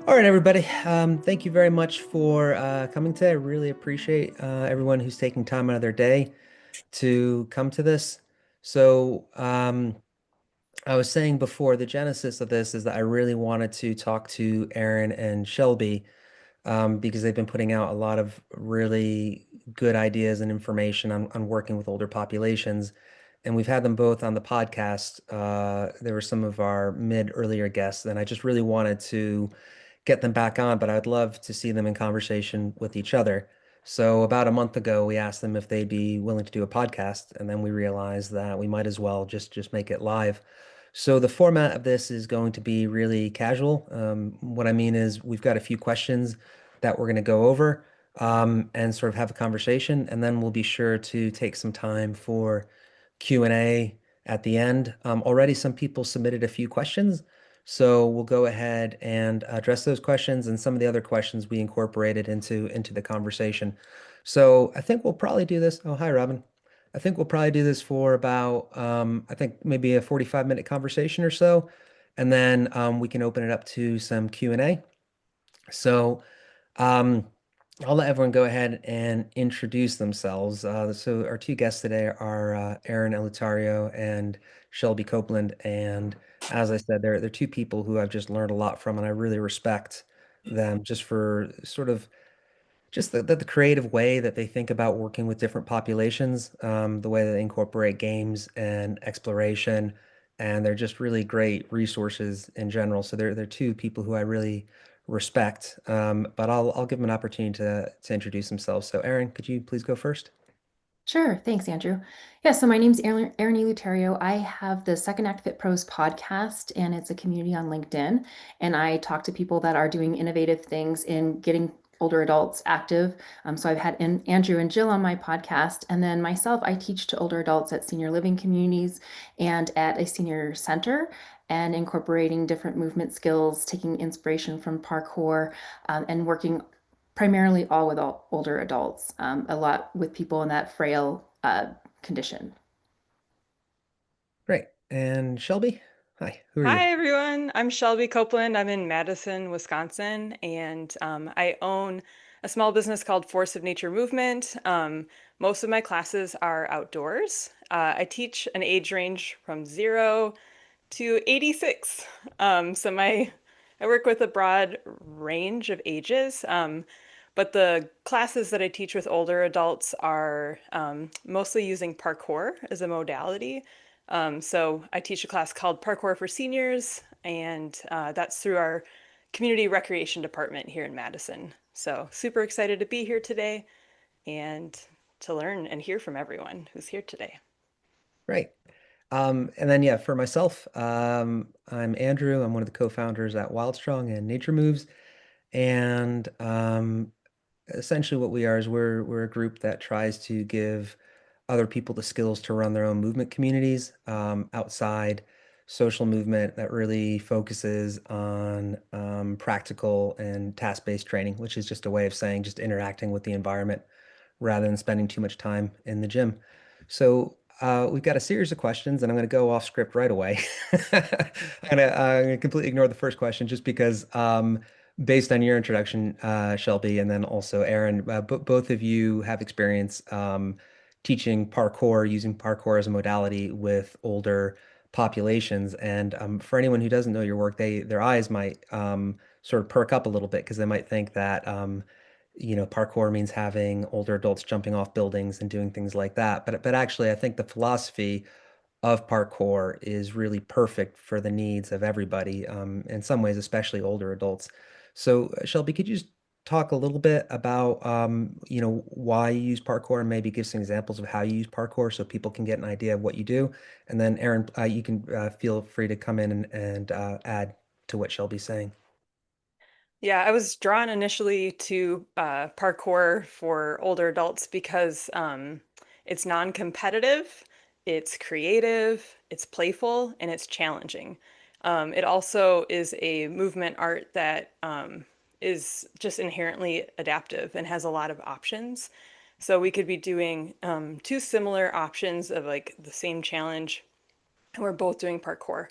All right, everybody. Thank you very much for coming today. I really appreciate everyone who's taking time out of their day to come to this. So, I was saying before, the genesis of this is that I really wanted to talk to Erin and Shelby because they've been putting out a lot of really good ideas and information on working with older populations. And we've had them both on the podcast. They were some of our mid earlier guests, and I just really wanted to get them back on, but I'd love to see them in conversation with each other. So about a month ago, we asked them if they'd be willing to do a podcast, and then we realized that we might as well just make it live. So the format of this is going to be really casual. What I mean is we've got a few questions that we're going to go over and sort of have a conversation, and then we'll be sure to take some time for Q&A at the end. Already some people submitted a few questions, so we'll go ahead and address those questions and some of the other questions we incorporated into the conversation. So I think we'll probably do this. Oh, hi, Robin. I think we'll probably do this for about I think maybe a 45-minute conversation or so, and then we can open it up to some Q&A. So um, I'll let everyone go ahead and introduce themselves. So our two guests today are Erin Eleuterio and Shelby Copeland. And as I said, they're two people who I've just learned a lot from, and I really respect them just for sort of just the creative way that they think about working with different populations, the way that they incorporate games and exploration, and they're just really great resources in general. So they're two people who I really respect. But I'll give them an opportunity to introduce themselves. So Aaron, could you please go first? Sure. Thanks, Andrew. Yeah, so my name's Erin Eleuterio. I have the Second Act Fit Pros podcast, and it's a community on LinkedIn. And I talk to people that are doing innovative things in getting older adults active. So I've had Andrew and Jill on my podcast. And then myself, I teach to older adults at senior living communities and at a senior center and incorporating different movement skills, taking inspiration from parkour, and working primarily all with older adults, a lot with people in that frail condition. Great. And Shelby? Hi, who are you? Hi, everyone. I'm Shelby Copeland. I'm in Madison, Wisconsin, and I own a small business called Force of Nature Movement. Most of my classes are outdoors. I teach an age range from 0 to 86. I work with a broad range of ages, but the classes that I teach with older adults are mostly using parkour as a modality. So I teach a class called Parkour for Seniors, and that's through our community recreation department here in Madison. So super excited to be here today and to learn and hear from everyone who's here today. Great. And then yeah, for myself, I'm Andrew. I'm one of the co-founders at WildStrong and Nature Moves. And essentially what we are is we're a group that tries to give other people the skills to run their own movement communities, outside social movement that really focuses on practical and task-based training, which is just a way of saying just interacting with the environment rather than spending too much time in the gym. So we've got a series of questions, and I'm going to go off script right away. I'm gonna completely ignore the first question just because, based on your introduction, Shelby, and then also Aaron, both of you have experience teaching parkour, using parkour as a modality with older populations. And for anyone who doesn't know your work, their eyes might sort of perk up a little bit because they might think that parkour means having older adults jumping off buildings and doing things like that. But actually, I think the philosophy of parkour is really perfect for the needs of everybody, in some ways, especially older adults. So, Shelby, could you just talk a little bit about, why you use parkour and maybe give some examples of how you use parkour so people can get an idea of what you do? And then, Aaron, you can feel free to come in and add to what Shelby's saying. Yeah, I was drawn initially to parkour for older adults because it's non-competitive, it's creative, it's playful, and it's challenging. It also is a movement art that is just inherently adaptive and has a lot of options. So we could be doing two similar options of like the same challenge, and we're both doing parkour.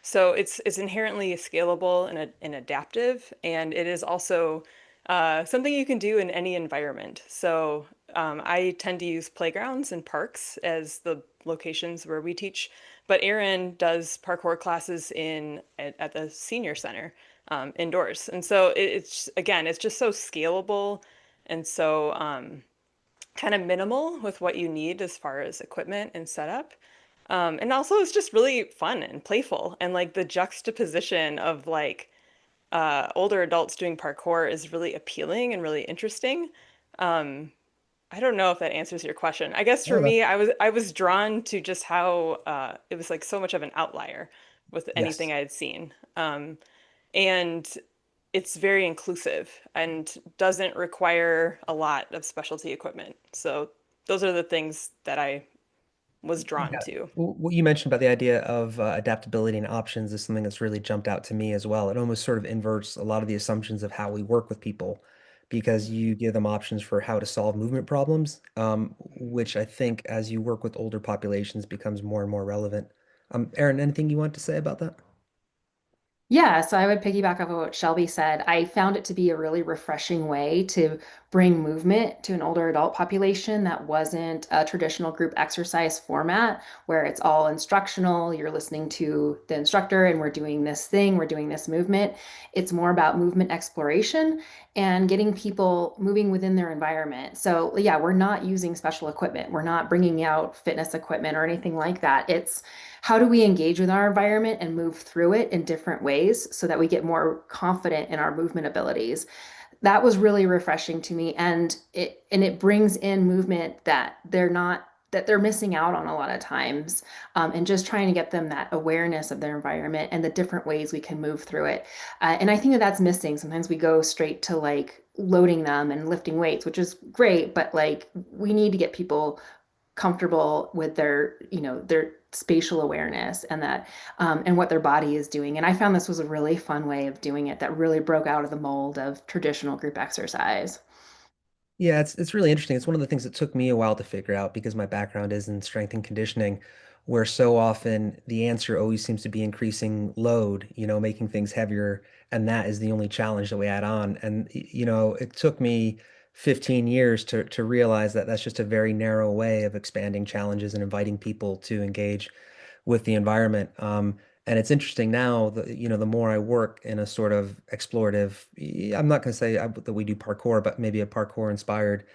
So it's inherently scalable and adaptive, and it is also something you can do in any environment. So I tend to use playgrounds and parks as the locations where we teach, but Erin does parkour classes at the senior center indoors, and so it's again, it's just so scalable and so kind of minimal with what you need as far as equipment and setup. And also it's just really fun and playful. And like the juxtaposition of like older adults doing parkour is really appealing and really interesting. Um, I don't know if that answers your question. I guess for Oh, me, I was drawn to just how it was like so much of an outlier with anything yes. I had seen. And it's very inclusive and doesn't require a lot of specialty equipment. So those are the things that I was drawn Yeah. to. What you mentioned about the idea of adaptability and options is something that's really jumped out to me as well. It almost sort of inverts a lot of the assumptions of how we work with people because you give them options for how to solve movement problems, which I think as you work with older populations becomes more and more relevant. Erin, anything you want to say about that? Yeah, so I would piggyback off of what Shelby said. I found it to be a really refreshing way to bring movement to an older adult population that wasn't a traditional group exercise format where it's all instructional. You're listening to the instructor and we're doing this thing, we're doing this movement. It's more about movement exploration and getting people moving within their environment. So, yeah, we're not using special equipment. We're not bringing out fitness equipment or anything like that. It's how do we engage with our environment and move through it in different ways so that we get more confident in our movement abilities. That was really refreshing to me, and it brings in movement that they're missing out on a lot of times, and just trying to get them that awareness of their environment and the different ways we can move through it. And I think that that's missing. Sometimes we go straight to like loading them and lifting weights, which is great, but like we need to get people comfortable with their spatial awareness and that and what their body is doing. And I found this was a really fun way of doing it that really broke out of the mold of traditional group exercise. Yeah, it's really interesting. It's one of the things that took me a while to figure out because my background is in strength and conditioning, where so often the answer always seems to be increasing load, making things heavier, and that is the only challenge that we add on. And it took me 15 years to realize that that's just a very narrow way of expanding challenges and inviting people to engage with the environment. And it's interesting now the more I work in a sort of explorative, I'm not going to say that we do parkour, but maybe a parkour inspired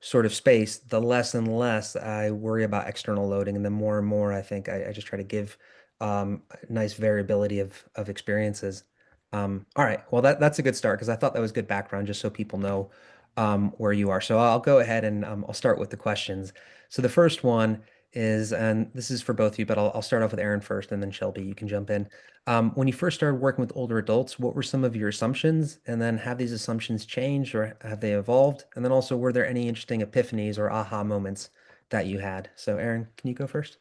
sort of space, the less and less I worry about external loading, and the more and more I think I just try to give nice variability of experiences. All right, well that's a good start because I thought that was good background just so people know where you are. So I'll go ahead and I'll start with the questions. So the first one is, and this is for both of you, but I'll start off with Aaron first, and then Shelby, you can jump in. When you first started working with older adults, what were some of your assumptions? And then have these assumptions changed or have they evolved? And then also, were there any interesting epiphanies or aha moments that you had? So, Aaron, can you go first?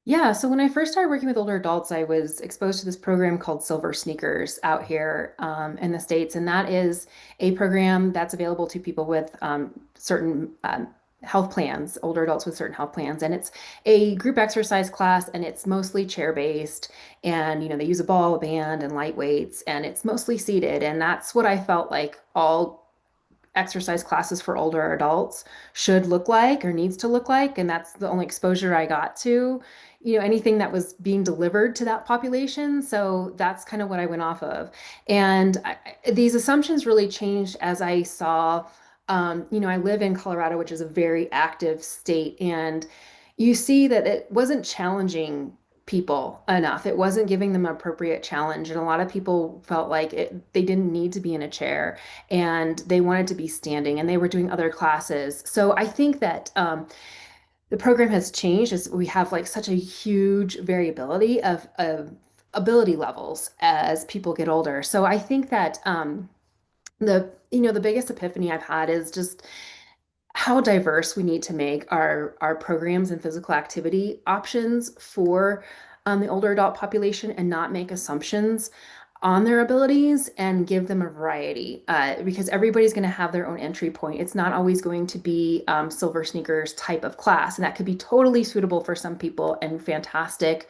Yeah, so when I first started working with older adults, I was exposed to this program called Silver Sneakers out here in the States. And that is a program that's available to people with certain health plans, older adults with certain health plans. And it's a group exercise class, and it's mostly chair-based. And, they use a ball, a band, and light weights, and it's mostly seated. And that's what I felt like all exercise classes for older adults should look like or needs to look like. And that's the only exposure I got to, anything that was being delivered to that population. So that's kind of what I went off of. And these assumptions really changed as I saw, I live in Colorado, which is a very active state. And you see that it wasn't challenging people enough. It wasn't giving them appropriate challenge. And a lot of people felt like they didn't need to be in a chair and they wanted to be standing and they were doing other classes. So I think that the program has changed as we have like such a huge variability of ability levels as people get older. So I think that the biggest epiphany I've had is just how diverse we need to make our programs and physical activity options for the older adult population and not make assumptions. on their abilities and give them a variety because everybody's going to have their own entry point. It's not always going to be silver sneakers type of class, and that could be totally suitable for some people and fantastic.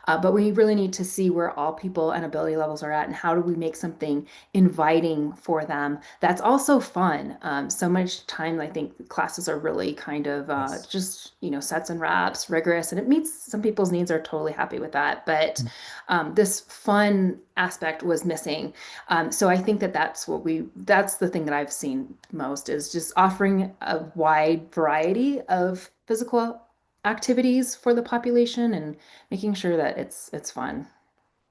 But we really need to see where all people and ability levels are at and how do we make something inviting for them that's also fun. So much time, I think classes are really kind of Yes. just, sets and reps, rigorous, and it meets some people's needs are totally happy with that. But this fun aspect was missing. So I think that that's the thing that I've seen most is just offering a wide variety of physical activities for the population and making sure that it's fun.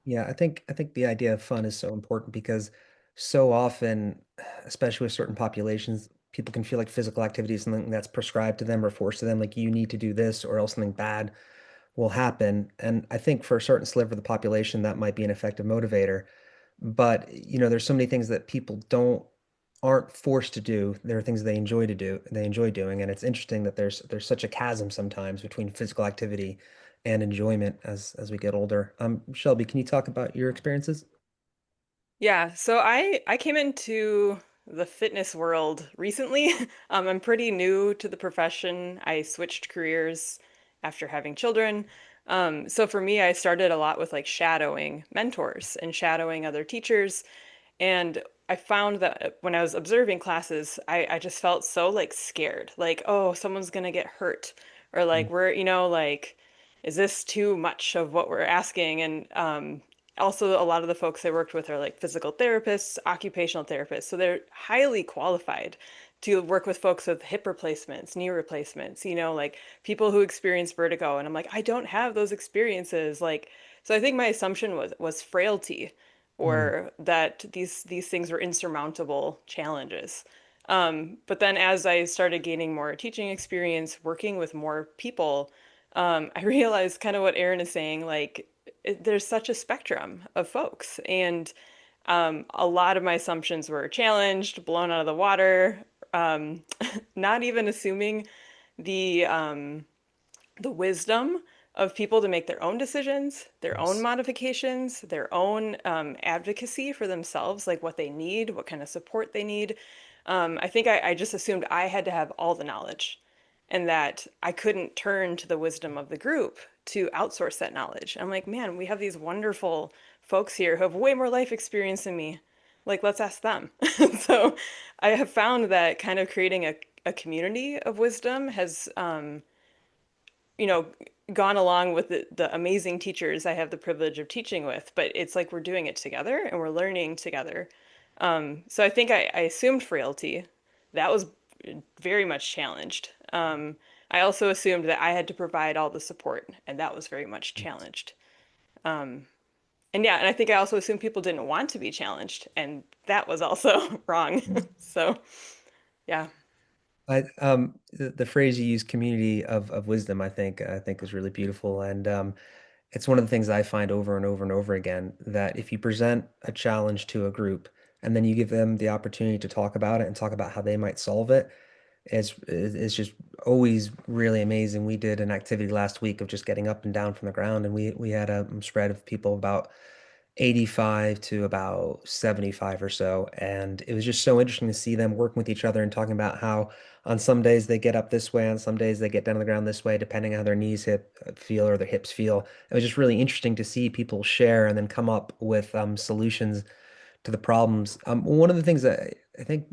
Yeah, I think the idea of fun is so important because so often, especially with certain populations, people can feel like physical activity is something that's prescribed to them or forced to them, like you need to do this or else something bad will happen. And I think for a certain sliver of the population, that might be an effective motivator. But, there's so many things that people aren't forced to do. There are things they enjoy to do, they enjoy doing. And it's interesting that there's such a chasm sometimes between physical activity and enjoyment as we get older. Shelby, can you talk about your experiences? Yeah, so I came into the fitness world recently. I'm pretty new to the profession. I switched careers after having children. So for me, I started a lot with like shadowing mentors and shadowing other teachers. And I found that when I was observing classes, I just felt so like scared, like, oh, someone's gonna get hurt, or like Mm. like, is this too much of what we're asking? And also, a lot of the folks I worked with are like physical therapists, occupational therapists, so they're highly qualified to work with folks with hip replacements, knee replacements, like people who experience vertigo. And I'm like, I don't have those experiences. Like, so I think my assumption was frailty Mm. or that these things were insurmountable challenges. But then as I started gaining more teaching experience, working with more people, I realized kind of what Erin is saying, like there's such a spectrum of folks. And a lot of my assumptions were challenged, blown out of the water, not even assuming the the wisdom of people to make their own decisions, their own Yes. modifications, their own advocacy for themselves, like what they need, what kind of support they need. I think I just assumed I had to have all the knowledge and that I couldn't turn to the wisdom of the group to outsource that knowledge. I'm like, man, we have these wonderful folks here who have way more life experience than me. Like, let's ask them. So I have found that kind of creating a community of wisdom has you know, gone along with the amazing teachers I have the privilege of teaching with, but it's like we're doing it together and we're learning together. So I think I assumed frailty. That was very much challenged. I also assumed that I had to provide all the support, and that was very much challenged. And yeah, and I think I also assumed people didn't want to be challenged, and that was also wrong. So yeah. The phrase you use, community of wisdom, I think is really beautiful. And it's one of the things I find over and over and over again that if you present a challenge to a group and then you give them the opportunity to talk about it and talk about how they might solve it, it's just always really amazing. We did an activity last week of just getting up and down from the ground, and we had a spread of people about 85 to about 75 or so. And it was just so interesting to see them working with each other and talking about how on some days they get up this way, on some days they get down on the ground this way, depending on how their knees feel or their hips feel. It was just really interesting to see people share and then come up with solutions to the problems. One of the things that I think,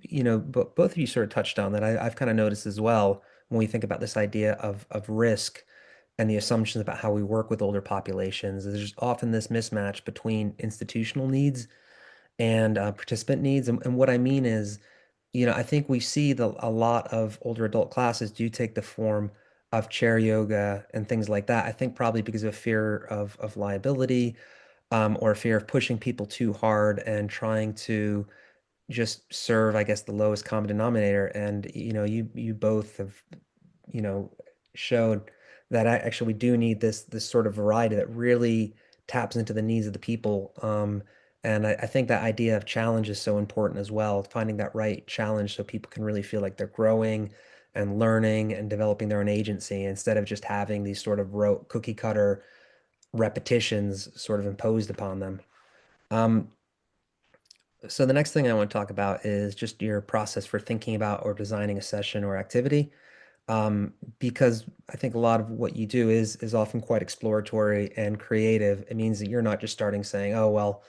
both of you sort of touched on that I've kind of noticed as well when we think about this idea of risk and the assumptions about how we work with older populations. There's often this mismatch between institutional needs and participant needs. And what I mean is, I think we see a lot of older adult classes do take the form of chair yoga and things like that. I think probably because of fear of liability, or fear of pushing people too hard and trying to just serve, I guess, the lowest common denominator. And you both have, you know, showed that actually we do need this sort of variety that really taps into the needs of the people. And I think that idea of challenge is so important as well, finding that right challenge so people can really feel like they're growing and learning and developing their own agency instead of just having these sort of cookie cutter repetitions sort of imposed upon them. Um, So the next thing I want to talk about is just your process for thinking about or designing a session or activity. Because I think a lot of what you do is often quite exploratory and creative. It means that you're not just starting saying, "Oh, well,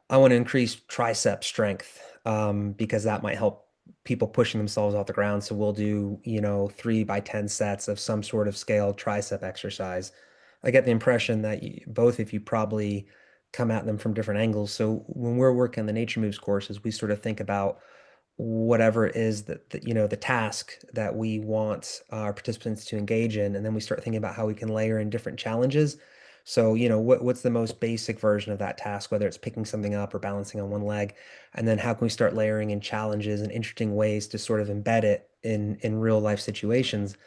I want to increase tricep strength because that might help people pushing themselves off the ground. So we'll do, 3 by 10 sets of some sort of scaled tricep exercise." I get the impression that both of you probably come at them from different angles. So when we're working the Nature Moves courses, we sort of think about whatever it is that the task that we want our participants to engage in, and then we start thinking about how we can layer in different challenges. So, what's the most basic version of that task, whether it's picking something up or balancing on one leg, and then how can we start layering in challenges and interesting ways to sort of embed it in real life situations.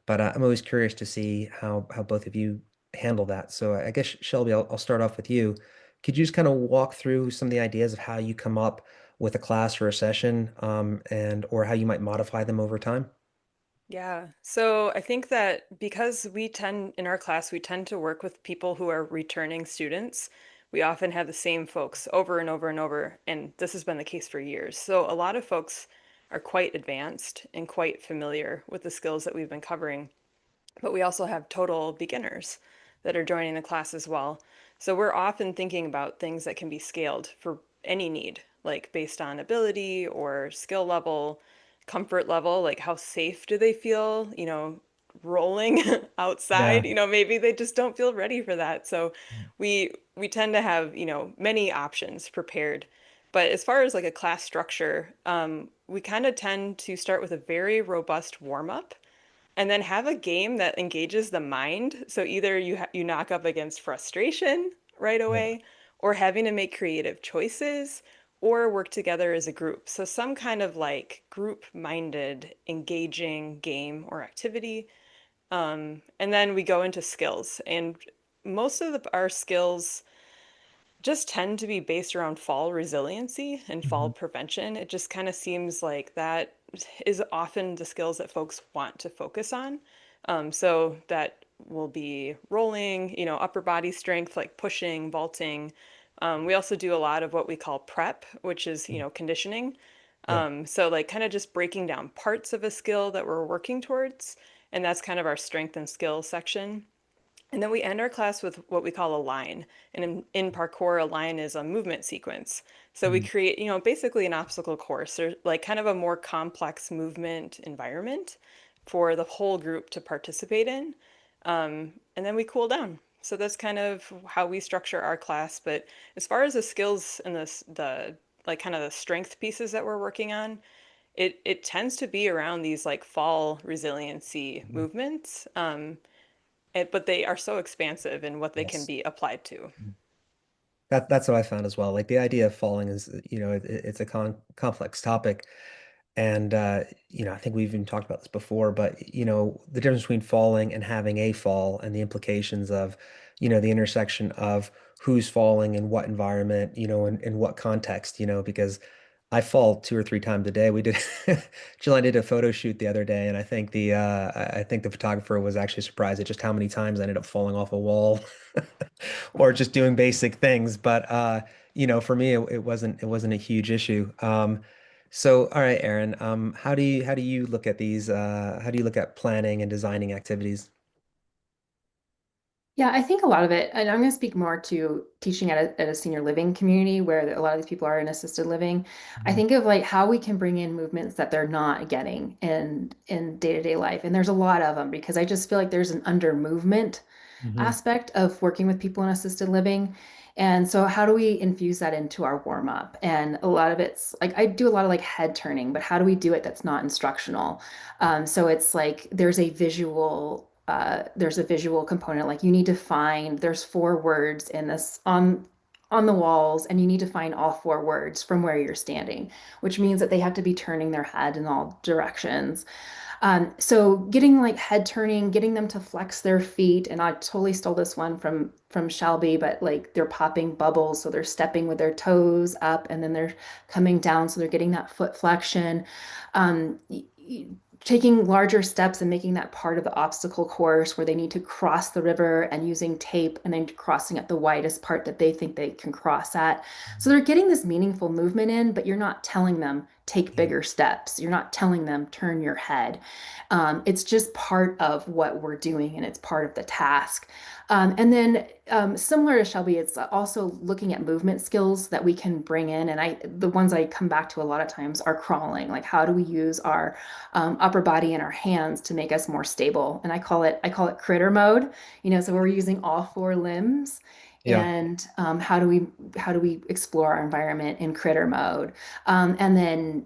But I'm always curious to see how both of you handle that. So I guess Shelby, I'll start off with you. Could you just kind of walk through some of the ideas of how you come up with a class or a session, and or how you might modify them over time? Yeah. So I think that because in our class, we tend to work with people who are returning students. We often have the same folks over and over and over, and this has been the case for years. So a lot of folks are quite advanced and quite familiar with the skills that we've been covering. But we also have total beginners that are joining the class as well. So we're often thinking about things that can be scaled for any need, like based on ability or skill level, comfort level, like how safe do they feel, rolling outside, Yeah. maybe they just don't feel ready for that. So we tend to have, many options prepared. But as far as like a class structure, we kind of tend to start with a very robust warm up and then have a game that engages the mind. So either you knock up against frustration right Yeah. away, or having to make creative choices, or work together as a group. So some kind of like group-minded, engaging game or activity. And then we go into skills, and most of our skills just tend to be based around fall resiliency and fall Mhm. prevention. It just kind of seems like that is often the skills that folks want to focus on. So that will be rolling, upper body strength, like pushing, vaulting. We also do a lot of what we call prep, which is, conditioning. Yeah. So like kind of just breaking down parts of a skill that we're working towards. And that's kind of our strength and skill section. And then we end our class with what we call a line. And in parkour, a line is a movement sequence. So we Mhm. create, basically an obstacle course or like kind of a more complex movement environment for the whole group to participate in. And then we cool down. So that's kind of how we structure our class. But as far as the skills and the like kind of the strength pieces that we're working on, it tends to be around these like fall resiliency Mhm. movements. But they are so expansive in what they can Yes. be applied to. That's what I found as well. Like the idea of falling is, it's a complex topic. And I think we've even talked about this before, but the difference between falling and having a fall and the implications of, the intersection of who's falling in what environment, in what context, because I fall 2 or 3 times a day. We did Jill and I did a photo shoot the other day, and I think the photographer was actually surprised at just how many times I ended up falling off a wall or just doing basic things. But for me, it wasn't a huge issue. So, all right, Erin, how do you look at these? How do you look at planning and designing activities? Yeah, I think a lot of it, and I'm going to speak more to teaching at a senior living community where a lot of these people are in assisted living. I Mhm. think of like how we can bring in movements that they're not getting in day-to-day life. And there's a lot of them because I just feel like there's an under movement Mhm. aspect of working with people in assisted living. And so how do we infuse that into our warm up? And a lot of it's like I do a lot of like head turning, but how do we do it that's not instructional? So it's like there's a visual component. Like you need to find there's 4 words in this on the walls, and you need to find all 4 words from where you're standing, which means that they have to be turning their head in all directions. So getting like head turning, getting them to flex their feet, and I totally stole this one from Shelby, but like they're popping bubbles, so they're stepping with their toes up and then they're coming down, so they're getting that foot flexion. Um, taking larger steps and making that part of the obstacle course where they need to cross the river and using tape and then crossing at the widest part that they think they can cross at. So they're getting this meaningful movement in, but you're not telling them take Yeah. bigger steps. You're not telling them turn your head. It's just part of what we're doing and it's part of the task. And then similar to Shelby, it's also looking at movement skills that we can bring in. And the ones I come back to a lot of times are crawling. Like how do we use our upper body and our hands to make us more stable? And I call it critter mode. So we're using all four limbs. Yeah. And how do we explore our environment in critter mode? And then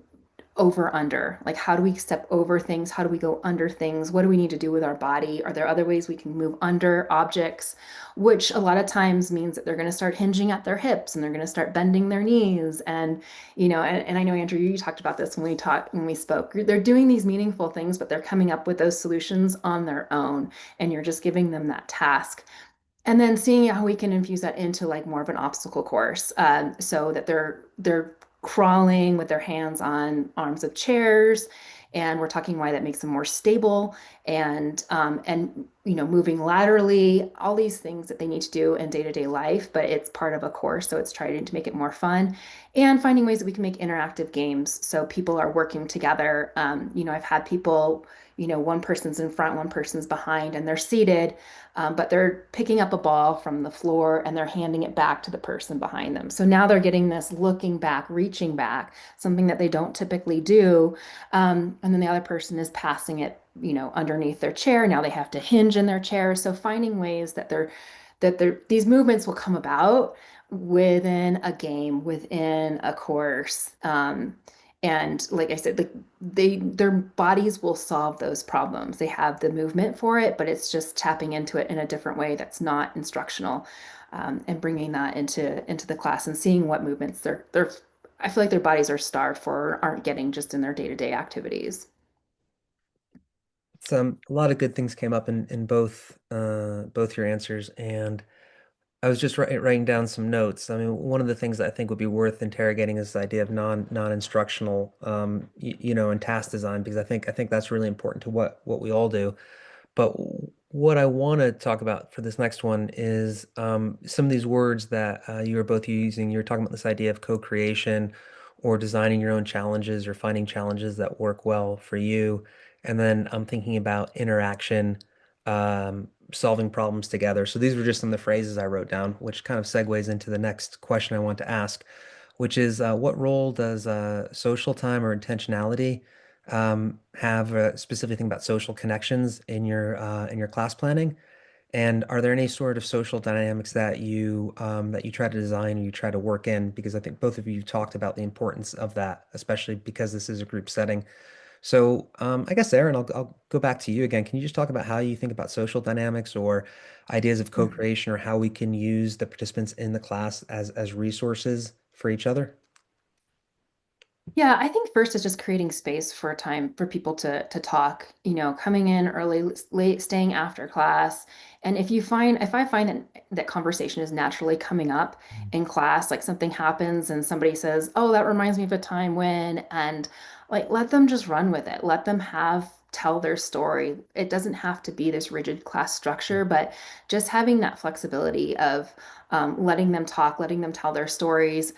over under, like how do we step over things, how do we go under things, what do we need to do with our body, are there other ways we can move under objects, which a lot of times means that they're going to start hinging at their hips and they're going to start bending their knees. And and I know, Andrew, you talked about this when we spoke. They're doing these meaningful things, but they're coming up with those solutions on their own, and you're just giving them that task. And then seeing how we can infuse that into like more of an obstacle course, so that they're crawling with their hands on arms of chairs, and we're talking why that makes them more stable, and moving laterally, all these things that they need to do in day-to-day life, but it's part of a course, so it's trying to make it more fun, and finding ways that we can make interactive games so people are working together. I've had people, one person's in front, one person's behind, and they're seated, but they're picking up a ball from the floor and they're handing it back to the person behind them. So now they're getting this looking back, reaching back, something that they don't typically do. And then the other person is passing it, underneath their chair. Now they have to hinge in their chair. So finding ways that these movements will come about within a game, within a course. And like I said, like their bodies will solve those problems. They have the movement for it, but it's just tapping into it in a different way that's not instructional, and bringing that into the class and seeing what movements they're. I feel like their bodies are starved for or aren't getting just in their day-to-day activities. It's a lot of good things came up in both your answers, and I was just writing down some notes. I mean, one of the things that I think would be worth interrogating is the idea of non-instructional, and task design, because I think that's really important to what we all do. But what I want to talk about for this next one is some of these words that you are both using. You're talking about this idea of co-creation or designing your own challenges or finding challenges that work well for you. And then I'm thinking about interaction, solving problems together. So these were just some of the phrases I wrote down, which kind of segues into the next question I want to ask, which is what role does social time or intentionality have a specific thing about social connections in your class planning? And are there any sort of social dynamics that you try to design or you try to work in? Because I think both of you talked about the importance of that, especially because this is a group setting. So I guess Erin, I'll go back to you again. Can you just talk about how you think about social dynamics or ideas of co-creation or how we can use the participants in the class as resources for each other? Yeah, I think first is just creating space for a time for people to talk, coming in early, late, staying after class. And if I find that conversation is naturally coming up in class, like something happens and somebody says, "Oh, that reminds me of a time when," and like let them just run with it. Let them tell their story. It doesn't have to be this rigid class structure, but just having that flexibility of letting them talk, letting them tell their stories.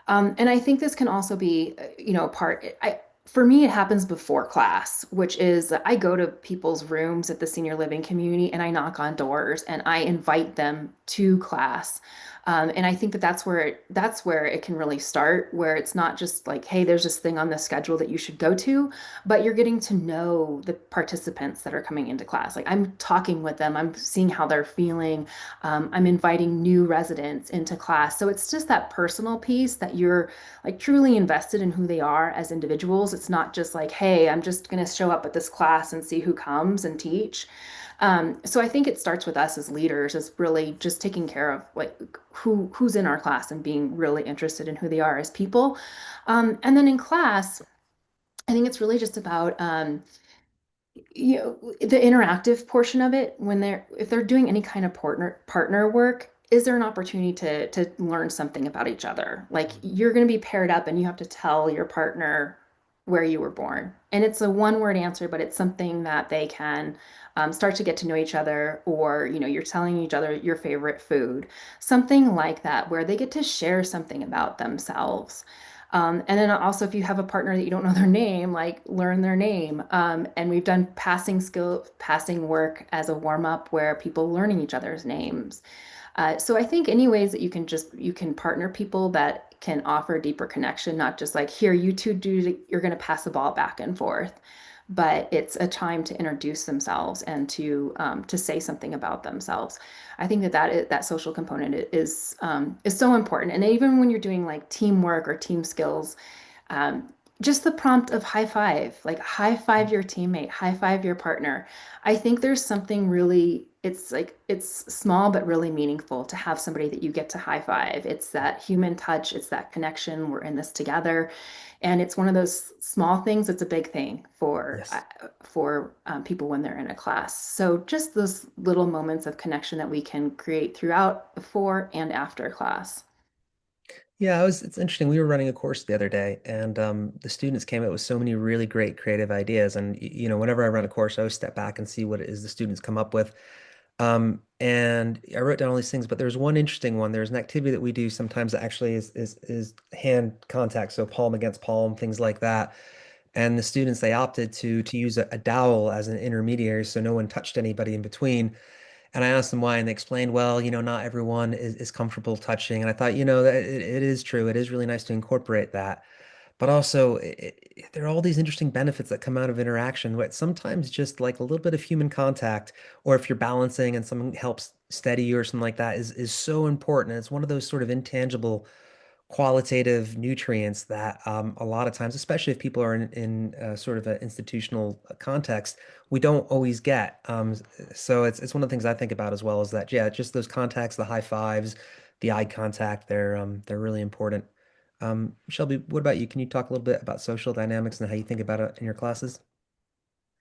And I think this can also be, for me, it happens before class, which is I go to people's rooms at the senior living community and I knock on doors and I invite them to class. And I think that that's where it can really start, where it's not just like, hey, there's this thing on the schedule that you should go to, but you're getting to know the participants that are coming into class. Like I'm talking with them, I'm seeing how they're feeling, I'm inviting new residents into class. So it's just that personal piece that you're like truly invested in who they are as individuals. It's not just like, hey, I'm just going to show up at this class and see who comes and teach. So I think it starts with us as leaders, is really just taking care of like who's in our class and being really interested in who they are as people. And then in class, I think it's really just about the interactive portion of it. When they're if they're doing any kind of partner work, is there an opportunity to learn something about each other? Like you're going to be paired up and you have to tell your partner where you were born. And it's a one word answer, but it's something that they can start to get to know each other, or, you're telling each other your favorite food, something like that, where they get to share something about themselves. And then also, if you have a partner that you don't know their name, like learn their name. And we've done passing work as a warm up where people learning each other's names. So I think any ways that you can partner people that can offer deeper connection, not just like, here, you two you're going to pass the ball back and forth, but it's a time to introduce themselves and to say something about themselves. I think that social component is so important. And even when you're doing like teamwork or team skills, um, just the prompt of high five, like high five your teammate, high five your partner. I think there's something really, it's like, it's small but really meaningful to have somebody that you get to high five. It's that human touch, it's that connection. We're in this together. And it's one of those small things. It's a big thing Yes. for people when they're in a class. So just those little moments of connection that we can create throughout, before and after class. Yeah, it's interesting. We were running a course the other day, and the students came up with so many really great creative ideas. And whenever I run a course, I always step back and see what it is the students come up with. And I wrote down all these things, but there's one interesting one. There's an activity that we do sometimes that actually is hand contact, so palm against palm, things like that. And the students, they opted to use a dowel as an intermediary, so no one touched anybody in between. And I asked them why, and they explained, well, not everyone is comfortable touching. And I thought, that it is true. It is really nice to incorporate that. But also, there are all these interesting benefits that come out of interaction. But sometimes just like a little bit of human contact, or if you're balancing and someone helps steady you or something like that, is so important. It's one of those sort of intangible qualitative nutrients that a lot of times, especially if people are in sort of an institutional context, we don't always get. So it's one of the things I think about as well is that, yeah, just those contacts, the high fives, the eye contact, they're really important. Shelby, what about you? Can you talk a little bit about social dynamics and how you think about it in your classes?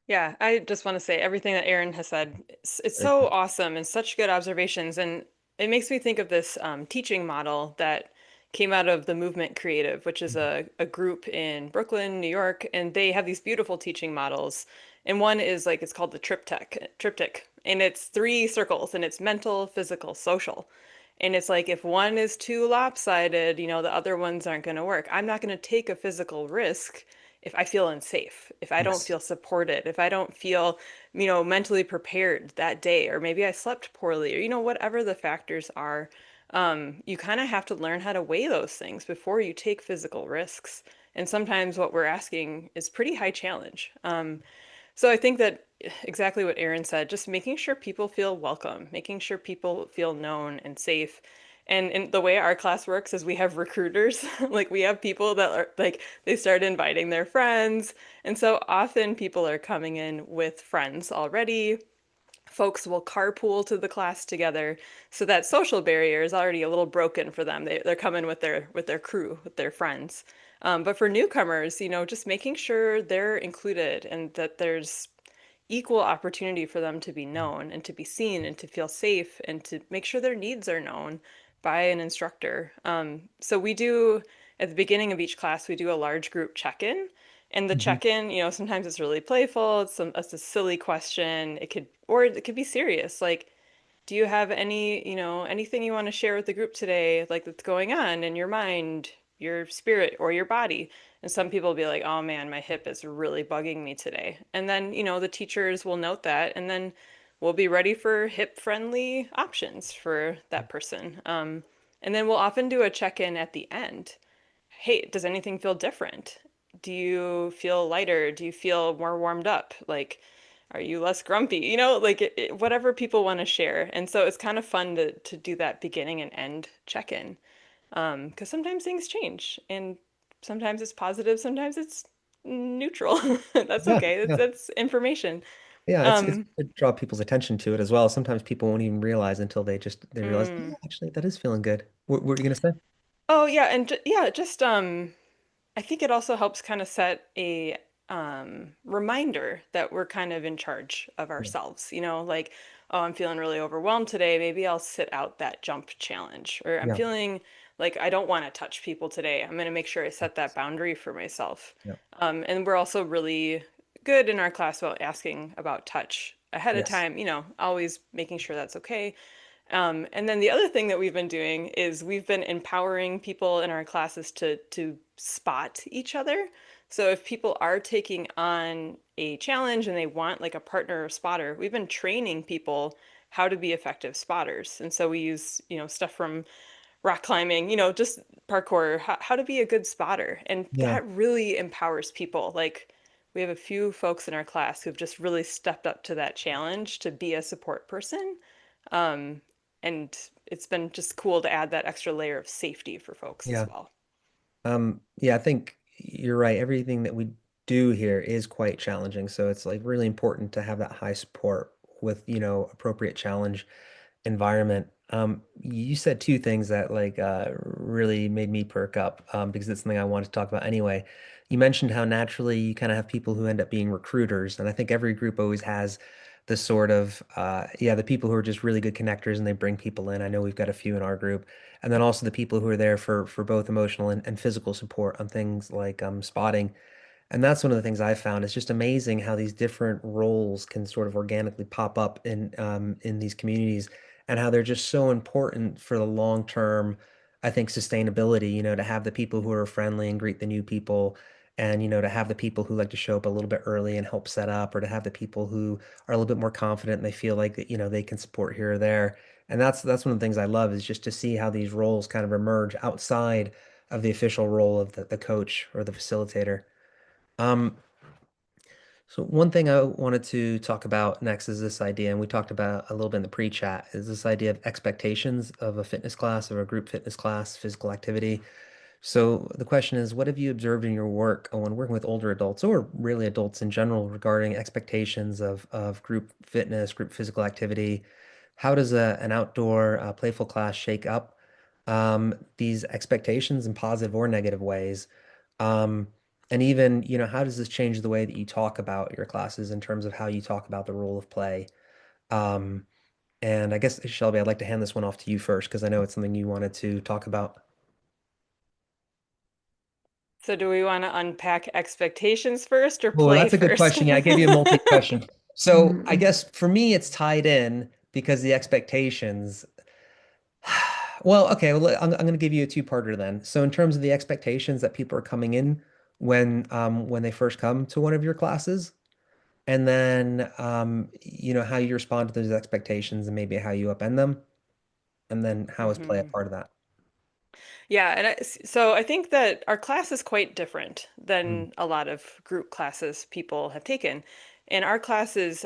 Yeah, I just want to say everything that Erin has said, it's Very so cool. awesome and such good observations. And it makes me think of this teaching model that came out of the Movement Creative, which is a group in Brooklyn, New York, and they have these beautiful teaching models. And one is like, it's called the triptych, and it's three circles, and it's mental, physical, social. And it's like if one is too lopsided, the other ones aren't going to work. I'm not going to take a physical risk if I feel unsafe, if I don't Yes. feel supported, if I don't feel, mentally prepared that day, or maybe I slept poorly, or, whatever the factors are, you kind of have to learn how to weigh those things before you take physical risks. And sometimes what we're asking is pretty high challenge. So I think that exactly what Erin said, just making sure people feel welcome, making sure people feel known and safe. And the way our class works is we have recruiters, like we have people that are like they start inviting their friends. And so often people are coming in with friends already. Folks will carpool to the class together, so that social barrier is already a little broken for them. They're coming with their crew, with their friends. But for newcomers, just making sure they're included and that there's equal opportunity for them to be known and to be seen and to feel safe and to make sure their needs are known by an instructor. So we do, at the beginning of each class, we do a large group check-in. And the Hmm. check-in, sometimes it's really playful. It's a silly question. Or it could be serious. Like, do you have anything you want to share with the group today, like that's going on in your mind, your spirit, or your body? And some people will be like, oh man, my hip is really bugging me today. And then, the teachers will note that, and then we'll be ready for hip-friendly options for that person. And then we'll often do a check-in at the end. Hey, does anything feel different? Do you feel lighter? Do you feel more warmed up? Like, are you less grumpy? Like whatever people want to share. And so it's kind of fun to do that beginning and end check-in. Because sometimes things change and sometimes it's positive, sometimes it's neutral. That's Yeah, okay. yeah. That's information. Yeah, it's Um, to draw people's attention to it as well. Sometimes people won't even realize until they realize, mm. oh, actually, that is feeling good. What were you gonna say? Oh yeah, and yeah, just I think it also helps kind of set a reminder that we're kind of in charge of Yeah, ourselves. Like, oh, I'm feeling really overwhelmed today. Maybe I'll sit out that jump challenge. Or I'm yeah, feeling Like, I don't want to touch people today. I'm going to make sure I set that boundary for myself. Yeah. And we're also really good in our class about asking about touch ahead of Yes. time, always making sure that's okay. And then the other thing that we've been doing is we've been empowering people in our classes to spot each other. So if people are taking on a challenge and they want like a partner or spotter, we've been training people how to be effective spotters. And so we use, stuff from rock climbing, just parkour, how to be a good spotter. And Yeah. that really empowers people. Like we have a few folks in our class who've just really stepped up to that challenge to be a support person. Um, and it's been just cool to add that extra layer of safety for folks as Yeah. well. Yeah, I think you're right. Everything that we do here is quite challenging. So it's like really important to have that high support with, appropriate challenge environment. You said two things that really made me perk up because it's something I wanted to talk about anyway. You mentioned how naturally you kind of have people who end up being recruiters, and I think every group always has this sort of the people who are just really good connectors and they bring people in. I know we've got a few in our group, and then also the people who are there for both emotional and physical support on things like spotting. And that's one of the things I found. It's just amazing how these different roles can sort of organically pop up in these communities and how they're just so important for the long term, I think, sustainability, to have the people who are friendly and greet the new people and, to have the people who like to show up a little bit early and help set up, or to have the people who are a little bit more confident and they feel like that, they can support here or there. And that's one of the things I love is just to see how these roles kind of emerge outside of the official role of the coach or the facilitator. Um, so one thing I wanted to talk about next is this idea, and we talked about a little bit in the pre-chat, is this idea of expectations of a fitness class or a group fitness class, physical activity. So the question is, what have you observed in your work when working with older adults or really adults in general regarding expectations of group fitness, group physical activity? How does an outdoor playful class shake up these expectations in positive or negative ways? Um, and even, how does this change the way that you talk about your classes in terms of how you talk about the role of play? Um, and I guess, Shelby, I'd like to hand this one off to you first because I know it's something you wanted to talk about. So do we want to unpack expectations first or Well, play that's a good first? question. Yeah, I gave you a multi-question. So I Mhm. guess for me, it's tied in because the expectations. Well, okay, well, I'm going to give you a two-parter then. So in terms of the expectations that people are coming in when they first come to one of your classes, and then how you respond to those expectations and maybe how you upend them, and then how is play a hmm part of that? Yeah, and so I think that our class is quite different Mm, than a lot of group classes people have taken. In our classes,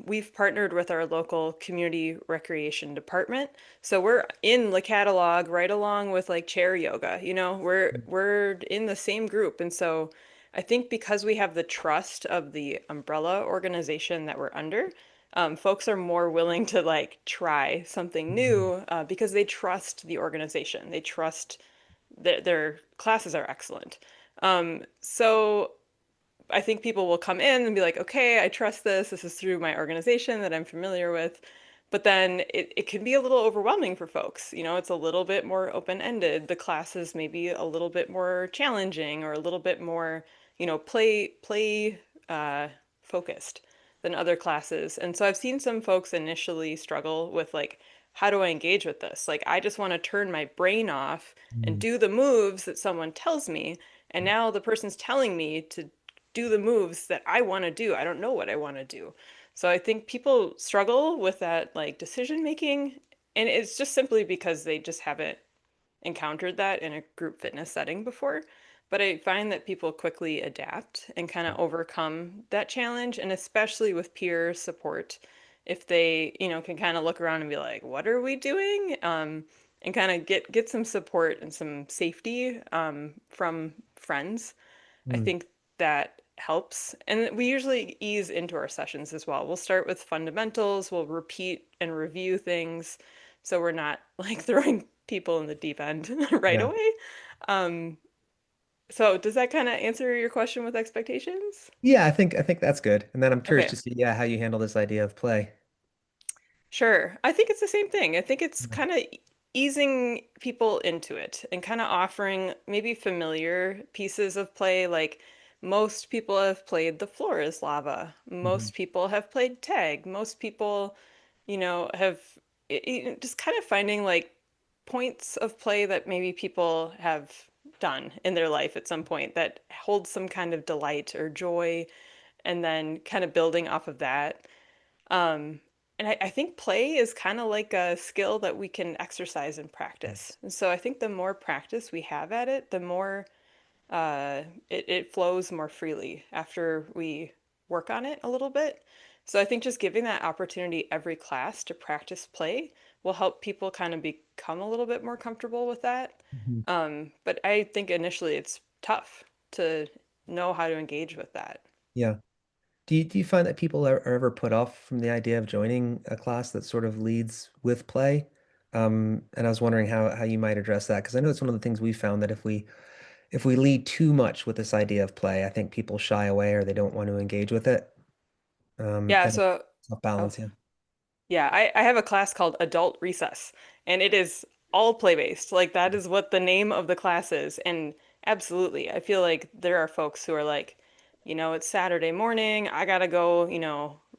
we've partnered with our local community recreation department. So we're in the catalog right along with like chair yoga, we're in the same group. And so I think because we have the trust of the umbrella organization that we're under, folks are more willing to like try something mm, new because they trust the organization. They trust their classes are excellent. So I think people will come in and be like, okay, I trust this. This is through my organization that I'm familiar with. But then it can be a little overwhelming for folks. It's a little bit more open-ended. The classes may be a little bit more challenging or a little bit more, play uh, focused than other classes. And so I've seen some folks initially struggle with like, how do I engage with this? Like, I just want to turn my brain off and mm, do the moves that someone tells me. And now the person's telling me to do the moves that I want to do. I don't know what I want to do. So I think people struggle with that like decision making, and it's just simply because they just haven't encountered that in a group fitness setting before. But I find that people quickly adapt and kind of overcome that challenge, and especially with peer support, if they, can kind of look around and be like, "What are we doing?" And kind of get some support and some safety from friends. I mm. think that helps. And we usually ease into our sessions as well. We'll start with fundamentals, we'll repeat and review things so we're not like throwing people in the deep end right Yeah. away. Um, so does that kind of answer your question with expectations? Yeah, I think that's good. And then I'm curious to Okay. see, how you handle this idea of play. Sure. I think it's the same thing. I think it's Yeah. kind of easing people into it and kind of offering maybe familiar pieces of play. Like most people have played The Floor is Lava. Mhm. Most people have played tag. Most people, have just kind of finding like points of play that maybe people have done in their life at some point that holds some kind of delight or joy, and then kind of building off of that. And I think play is kind of like a skill that we can exercise and practice. Yes. And so I think the more practice we have at it, the more it flows more freely after we work on it a little bit. So I think just giving that opportunity every class to practice play will help people kind of become a little bit more comfortable with that. Mhm. But I think initially it's tough to know how to engage with that. Yeah. Do you find that people are ever put off from the idea of joining a class that sort of leads with play? And I was wondering how you might address that because I know it's one of the things we found that if we lead too much with this idea of play, I think people shy away or they don't want to engage with it. Yeah, And so it's a oh, balance, yeah. yeah, I have a class called Adult Recess, and it is all play-based. Like that is what the name of the class is. And absolutely, I feel like there are folks who are like, it's Saturday morning, I gotta go,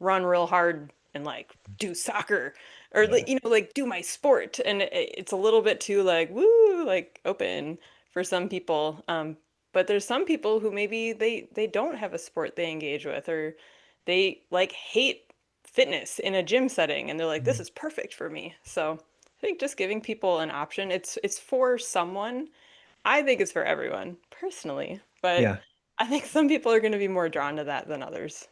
run real hard and like do soccer or Yeah. like do my sport. And it's a little bit too like woo, like open for some people. But there's some people who maybe they don't have a sport they engage with, or they like hate fitness in a gym setting and they're like, this Mm. is perfect for me. So I think just giving people an option, it's for someone. I think it's for everyone personally, but Yeah. I think some people are going to be more drawn to that than others.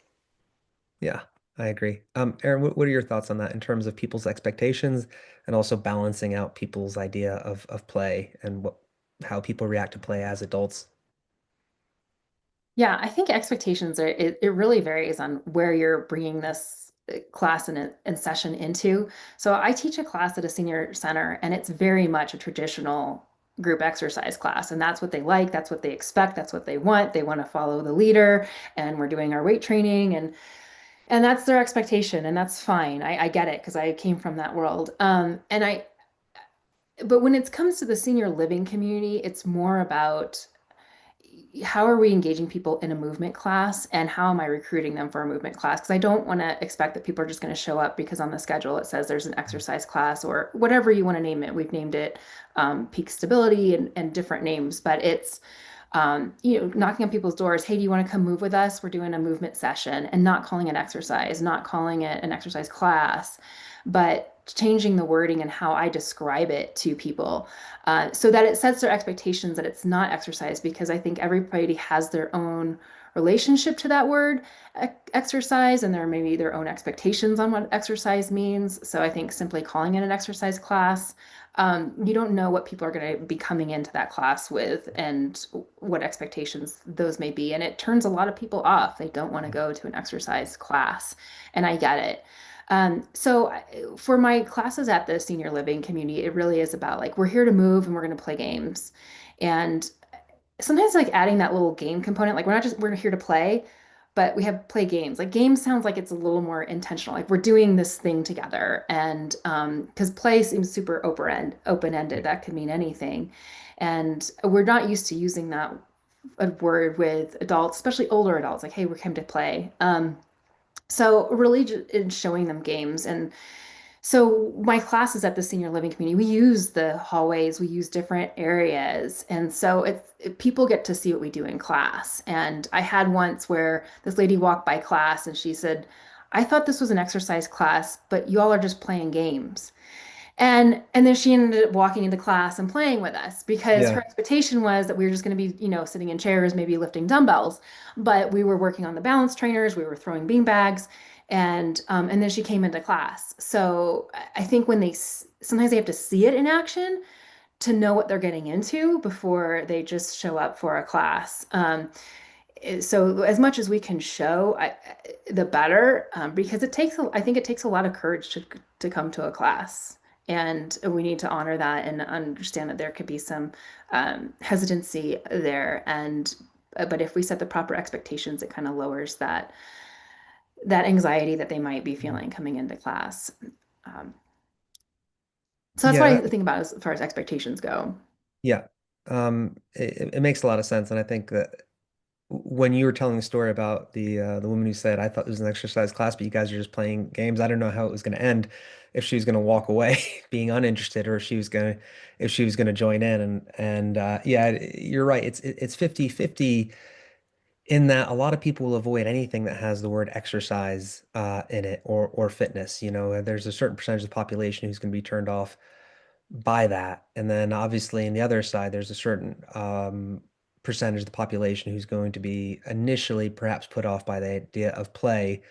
Yeah, I agree. Erin, what are your thoughts on that in terms of people's expectations and also balancing out people's idea of play and how people react to play as adults? Yeah, I think expectations are, it really varies on where you're bringing this class and session into. So I teach a class at a senior center, and it's very much a traditional group exercise class. And that's what they like, that's what they expect, that's what they want. They want to follow the leader, and we're doing our weight training, and that's their expectation, and that's fine. I get it because I came from that world. But when it comes to the senior living community, it's more about how are we engaging people in a movement class, and how am I recruiting them for a movement class? Because I don't want to expect that people are just going to show up because on the schedule it says there's an exercise class or whatever you want to name it. We've named it peak stability and different names, but it's knocking on people's doors. Hey, do you want to come move with us? We're doing a movement session, and not calling it exercise, not calling it an exercise class, but changing the wording and how I describe it to people, so that it sets their expectations that it's not exercise, because I think everybody has their own relationship to that word exercise, and there may be their own expectations on what exercise means. So I think simply calling it an exercise class, you don't know what people are going to be coming into that class with and what expectations those may be. And it turns a lot of people off. They don't want to go to an exercise class. And I get it. For my classes at the senior living community, it really is about like, we're here to move and we're going to play games. And sometimes like adding that little game component, like we're here to play, but we have play games. Like games sounds like it's a little more intentional. Like we're doing this thing together. And because play seems super open-ended, that could mean anything. And we're not used to using that a word with adults, especially older adults, like, hey, we're coming to play. So really in showing them games. And so my classes at the senior living community, we use the hallways, we use different areas. And so people get to see what we do in class. And I had once where this lady walked by class and she said, I thought this was an exercise class, but you all are just playing games. And then she ended up walking into class and playing with us because her Yeah. expectation was that we were just going to be, sitting in chairs, maybe lifting dumbbells. But we were working on the balance trainers, we were throwing bean bags, and then she came into class. So I think when sometimes they have to see it in action to know what they're getting into before they just show up for a class. So as much as we can show, the better, because I think it takes a lot of courage to come to a class, and we need to honor that and understand that there could be some hesitancy there. And but if we set the proper expectations, it kind of lowers that anxiety that they might be feeling coming into class. Um, So that's Yeah, what I that, think about as far as expectations go. yeah. It makes a lot of sense, and I think that when you were telling the story about the woman who said, I thought it was an exercise class, but you guys are just playing games. I don't know how it was going to end, if she was going to walk away being uninterested, or if she was going to join in. And yeah, you're right. It's 50-50 in that a lot of people will avoid anything that has the word exercise in it, or fitness. There's a certain percentage of the population who's going to be turned off by that. And then obviously on the other side, there's a certain percentage of the population who's going to be initially perhaps put off by the idea of play.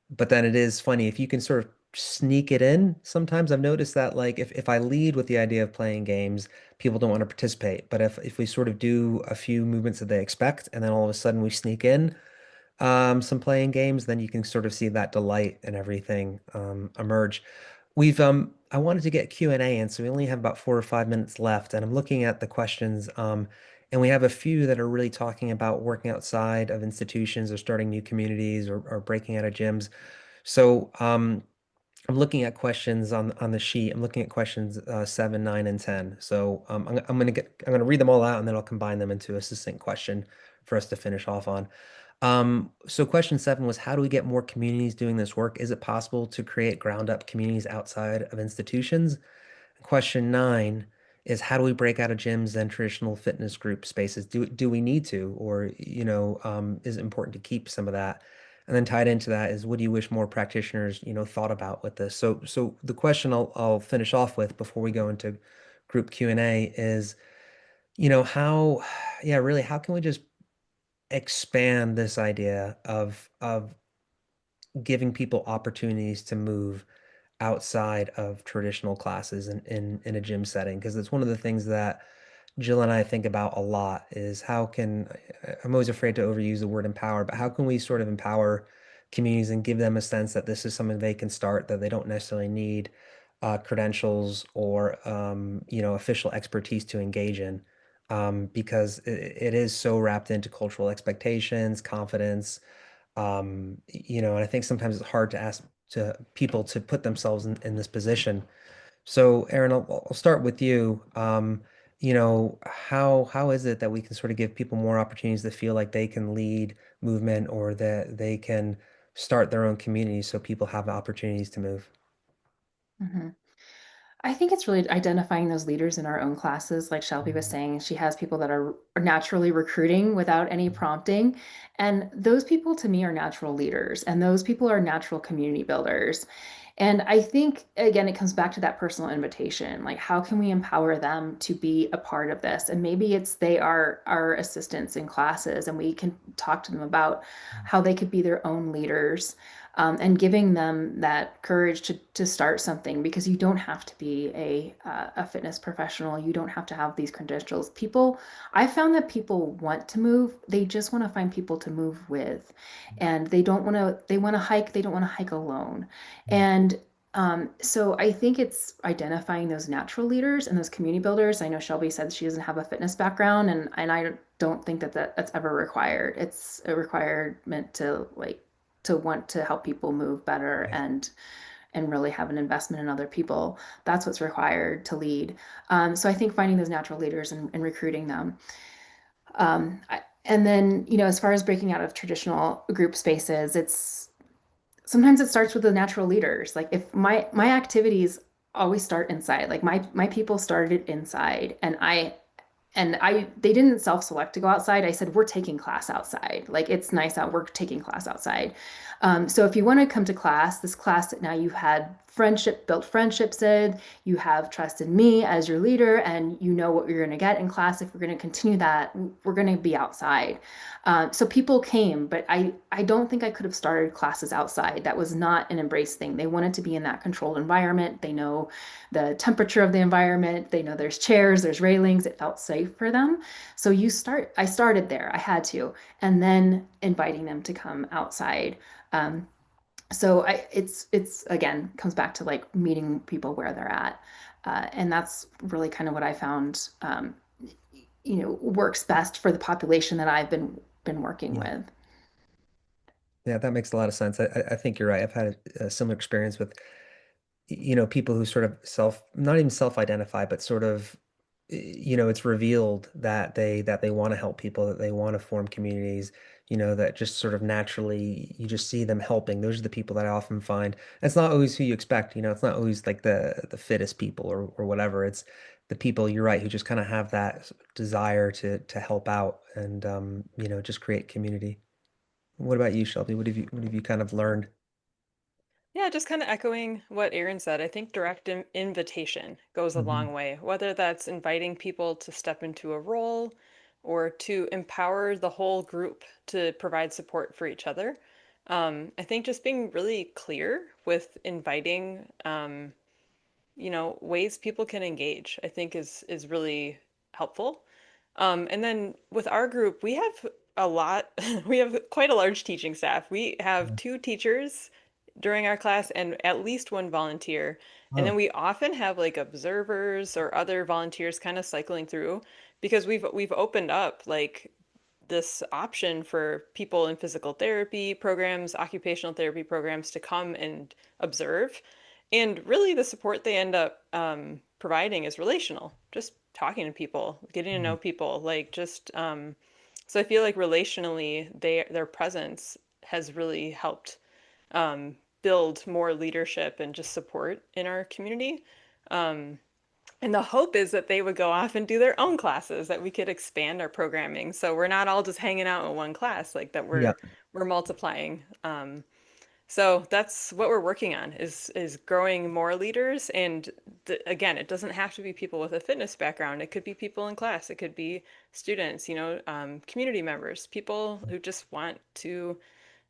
But then it is funny if you can sort of sneak it in. Sometimes I've noticed that, like, if I lead with the idea of playing games, people don't want to participate. But if we sort of do a few movements that they expect, and then all of a sudden we sneak in some playing games, then you can sort of see that delight and everything emerge. I wanted to get Q&A in, so we only have about 4 or 5 minutes left, and I'm looking at the questions, and we have a few that are really talking about working outside of institutions, or starting new communities, or breaking out of gyms. So I'm looking at questions on the sheet. I'm looking at questions 7, 9, and 10. So I'm gonna read them all out, and then I'll combine them into a succinct question for us to finish off on. So question 7 was, how do we get more communities doing this work? Is it possible to create ground up communities outside of institutions? Question 9 is, how do we break out of gyms and traditional fitness group spaces? Do we need to, or is it important to keep some of that? And then tied into that is, what do you wish more practitioners, thought about with this? So the question I'll finish off with before we go into group Q&A is, how, yeah, really, how can we just expand this idea of giving people opportunities to move outside of traditional classes in a gym setting? Because it's one of the things that Jill and I think about a lot, is how can, I'm always afraid to overuse the word empower, but how can we sort of empower communities and give them a sense that this is something they can start, that they don't necessarily need credentials, or official expertise to engage in, because it is so wrapped into cultural expectations, confidence, and I think sometimes it's hard to ask to people to put themselves in this position. So, Erin, I'll start with you. How is it that we can sort of give people more opportunities to feel like they can lead movement, or that they can start their own community, so people have opportunities to move? Mhm. I think it's really identifying those leaders in our own classes. Like Shelby was Mhm. saying, she has people that are naturally recruiting without any prompting. And those people to me are natural leaders, and those people are natural community builders. And I think, again, it comes back to that personal invitation. Like, how can we empower them to be a part of this? And maybe it's they are our assistants in classes, and we can talk to them about how they could be their own leaders, and giving them that courage to start something, because you don't have to be a fitness professional. You don't have to have these credentials. I found that people want to move. They just want to find people to move with, and they want to hike. They don't want to hike alone. And so I think it's identifying those natural leaders and those community builders. I know Shelby said she doesn't have a fitness background, and I don't think that's ever required. It's a requirement to want to help people move better, Right. and really have an investment in other people. That's what's required to lead. So I think finding those natural leaders and recruiting them. And then, as far as breaking out of traditional group spaces, it's sometimes it starts with the natural leaders. Like, if my activities always start inside, like my people started inside, and they didn't self-select to go outside. I said, we're taking class outside. Like, it's nice out. We're taking class outside. So if you want to come to class, this class that now you've had built friendships in, you have trust in me as your leader, and you know what you're going to get in class. If we're going to continue that, we're going to be outside. So people came, but I don't think I could have started classes outside. That was not an embrace thing. They wanted to be in that controlled environment. They know the temperature of the environment. They know there's chairs, there's railings. It felt safe for them. So I started there. I had to, and then inviting them to come outside. Um, so it's again comes back to like meeting people where they're at, and that's really kind of what I found, works best for the population that I've been working Yeah. with. Yeah, that makes a lot of sense. I think you're right. I've had a similar experience with people who sort of not even self-identify, but sort of, it's revealed that they want to help people, that they want to form communities, that just sort of naturally you just see them helping. Those are the people that I often find. It's not always who you expect, it's not always like the fittest people or whatever. It's the people, you're right, who just kind of have that desire to help out and just create community. What about you, Shelby? What have you kind of learned? Yeah, just kind of echoing what Erin said. I think direct invitation goes a Hmm. long way, whether that's inviting people to step into a role or to empower the whole group to provide support for each other. I think just being really clear with inviting, ways people can engage, I think is really helpful. And then with our group, we have a lot, we have quite a large teaching staff. We have two teachers during our class and at least one volunteer. And then Oh, we often have like observers or other volunteers kind of cycling through because we've opened up like this option for people in physical therapy programs, occupational therapy programs to come and observe. And really, the support they end up providing is relational, just talking to people, getting to know people, like just. So I feel like relationally, their presence has really helped build more leadership and just support in our community. And the hope is that they would go off and do their own classes, that we could expand our programming. So we're not all just hanging out in one class, like that yeah. we're multiplying. So that's what we're working on is growing more leaders. And again, it doesn't have to be people with a fitness background. It could be people in class. It could be students, community members, people who just want to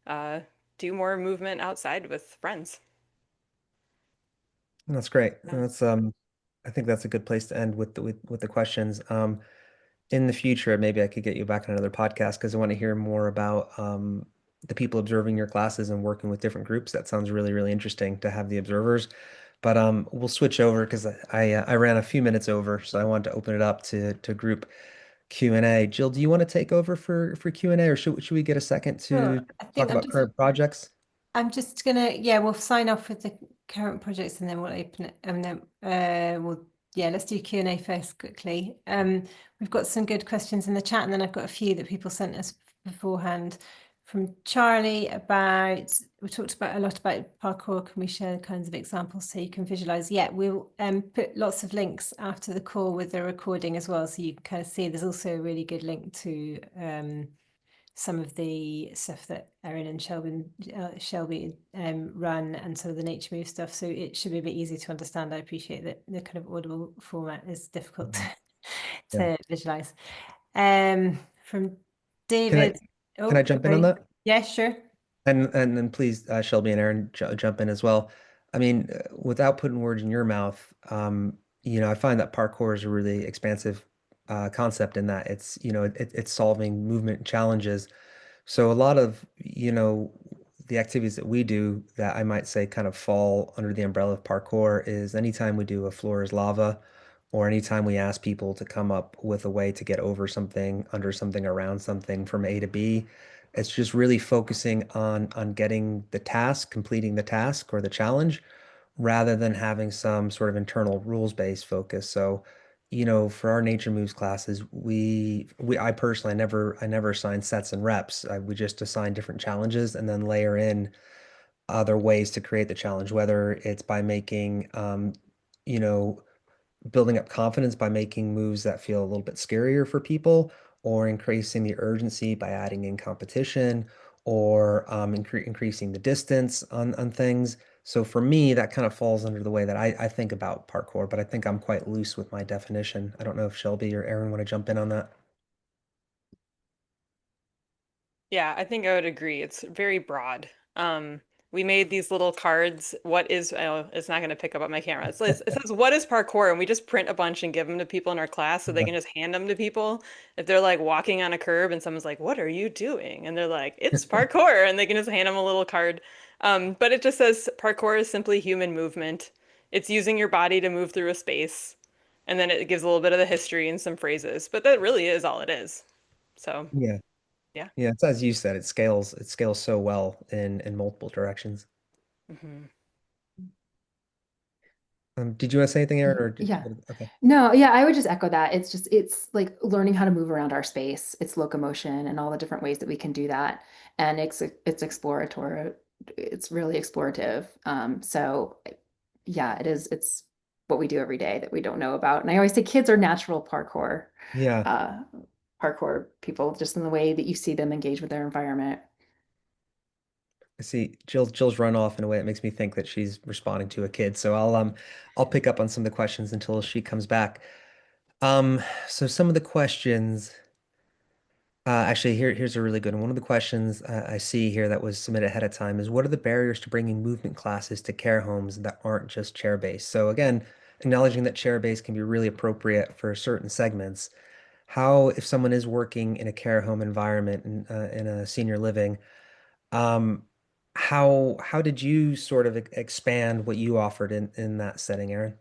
uh, do more movement outside with friends. That's great. I think that's a good place to end with the questions. In the future, maybe I could get you back on another podcast because I want to hear more about the people observing your classes and working with different groups. That sounds really, really interesting to have the observers. But we'll switch over because I ran a few minutes over, so I wanted to open it up to group Q&A. Jill, do you want to take over for Q&A, or should we get a second Sure. to I talk think about current projects? I'm just gonna, yeah, we'll sign off with the current projects and then we'll open it and then yeah, let's do Q&A first quickly. We've got some good questions in the chat and then I've got a few that people sent us beforehand from Charlie about, we talked about a lot about parkour. Can we share kinds of examples so you can visualize? Yeah, we'll put lots of links after the call with the recording as well, so you can kind of see. There's also a really good link to some of the stuff that Erin and Shelby run and some of the nature move stuff. So it should be a bit easier to understand. I appreciate that the kind of audible format is difficult Mhm. Yeah. to visualize. From Can I David. can I Oh, jump in on sorry. that? Yeah, sure. And then please, Shelby and Aaron, jump in as well. I mean, without putting words in your mouth, I find that parkour is a really expansive concept in that it's solving movement challenges. So a lot of, the activities that we do that I might say kind of fall under the umbrella of parkour is anytime we do a floor is lava, or anytime we ask people to come up with a way to get over something, under something, around something from A to B. It's just really focusing on getting the task, completing the task or the challenge, rather than having some sort of internal rules-based focus. So, for our nature moves classes, I personally I never assign sets and reps. We just assign different challenges and then layer in other ways to create the challenge, whether it's by making you know, building up confidence by making moves that feel a little bit scarier for people, or increasing the urgency by adding in competition, or increasing the distance on things. So for me, that kind of falls under the way that I think about parkour, but I think I'm quite loose with my definition. I don't know if Shelby or Aaron want to jump in on that. Yeah, I think I would agree. It's very broad. Um, we made these little cards. What is, oh, it's not going to pick up on my camera. It says, what is parkour? And we just print a bunch and give them to people in our class so they Yeah. can just hand them to people. If they're like walking on a curb and someone's like, what are you doing? And they're like, it's parkour. And they can just hand them a little card. But it just says parkour is simply human movement. It's using your body to move through a space. And then it gives a little bit of the history and some phrases. But that really is all it is. So, Yeah. yeah. Yeah, it's as you said, it scales so well in multiple directions. Mhm. Did you want to say anything, Aaron, or Yeah. okay? No, yeah, I would just echo that. It's like learning how to move around our space. It's locomotion and all the different ways that we can do that. And it's exploratory. It's really explorative. So yeah, it's what we do every day that we don't know about. And I always say kids are natural Yeah, uh, parkour people, just in the way that you see them engage with their environment. I see Jill's run off in a way that makes me think that she's responding to a kid. So I'll pick up on some of the questions until she comes back. Um, so some of the questions. Actually, here's a really good one. One of the questions I see here that was submitted ahead of time is what are the barriers to bringing movement classes to care homes that aren't just chair-based? So again, acknowledging that chair-based can be really appropriate for certain segments. How, if someone is working in a care home environment in a senior living, um, how did you sort of expand what you offered in that setting, Aaron?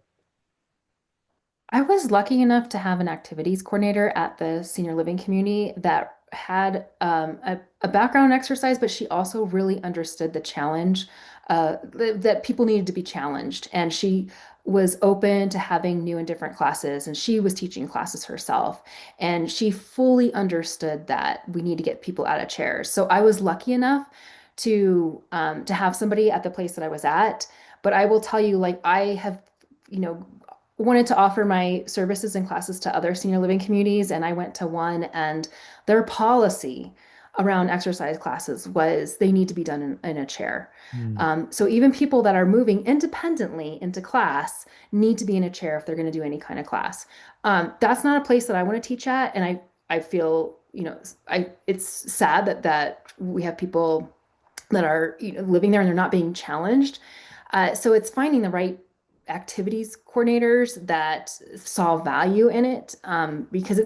I was lucky enough to have an activities coordinator at the senior living community that had a background in exercise, but she also really understood the challenge that people needed to be challenged. And she was open to having new and different classes, and she was teaching classes herself. And she fully understood that we need to get people out of chairs. So I was lucky enough to have somebody at the place that I was at. But I will tell you, like I have, you know, wanted to offer my services and classes to other senior living communities, and I went to one, and their policy around exercise classes was they need to be done in a chair. Hmm. So even people that are moving independently into class need to be in a chair if they're going to do any kind of class. That's not a place that I want to teach at, and I feel, I it's sad that we have people that are, living there and they're not being challenged. So it's finding the right activities coordinators that saw value in it, because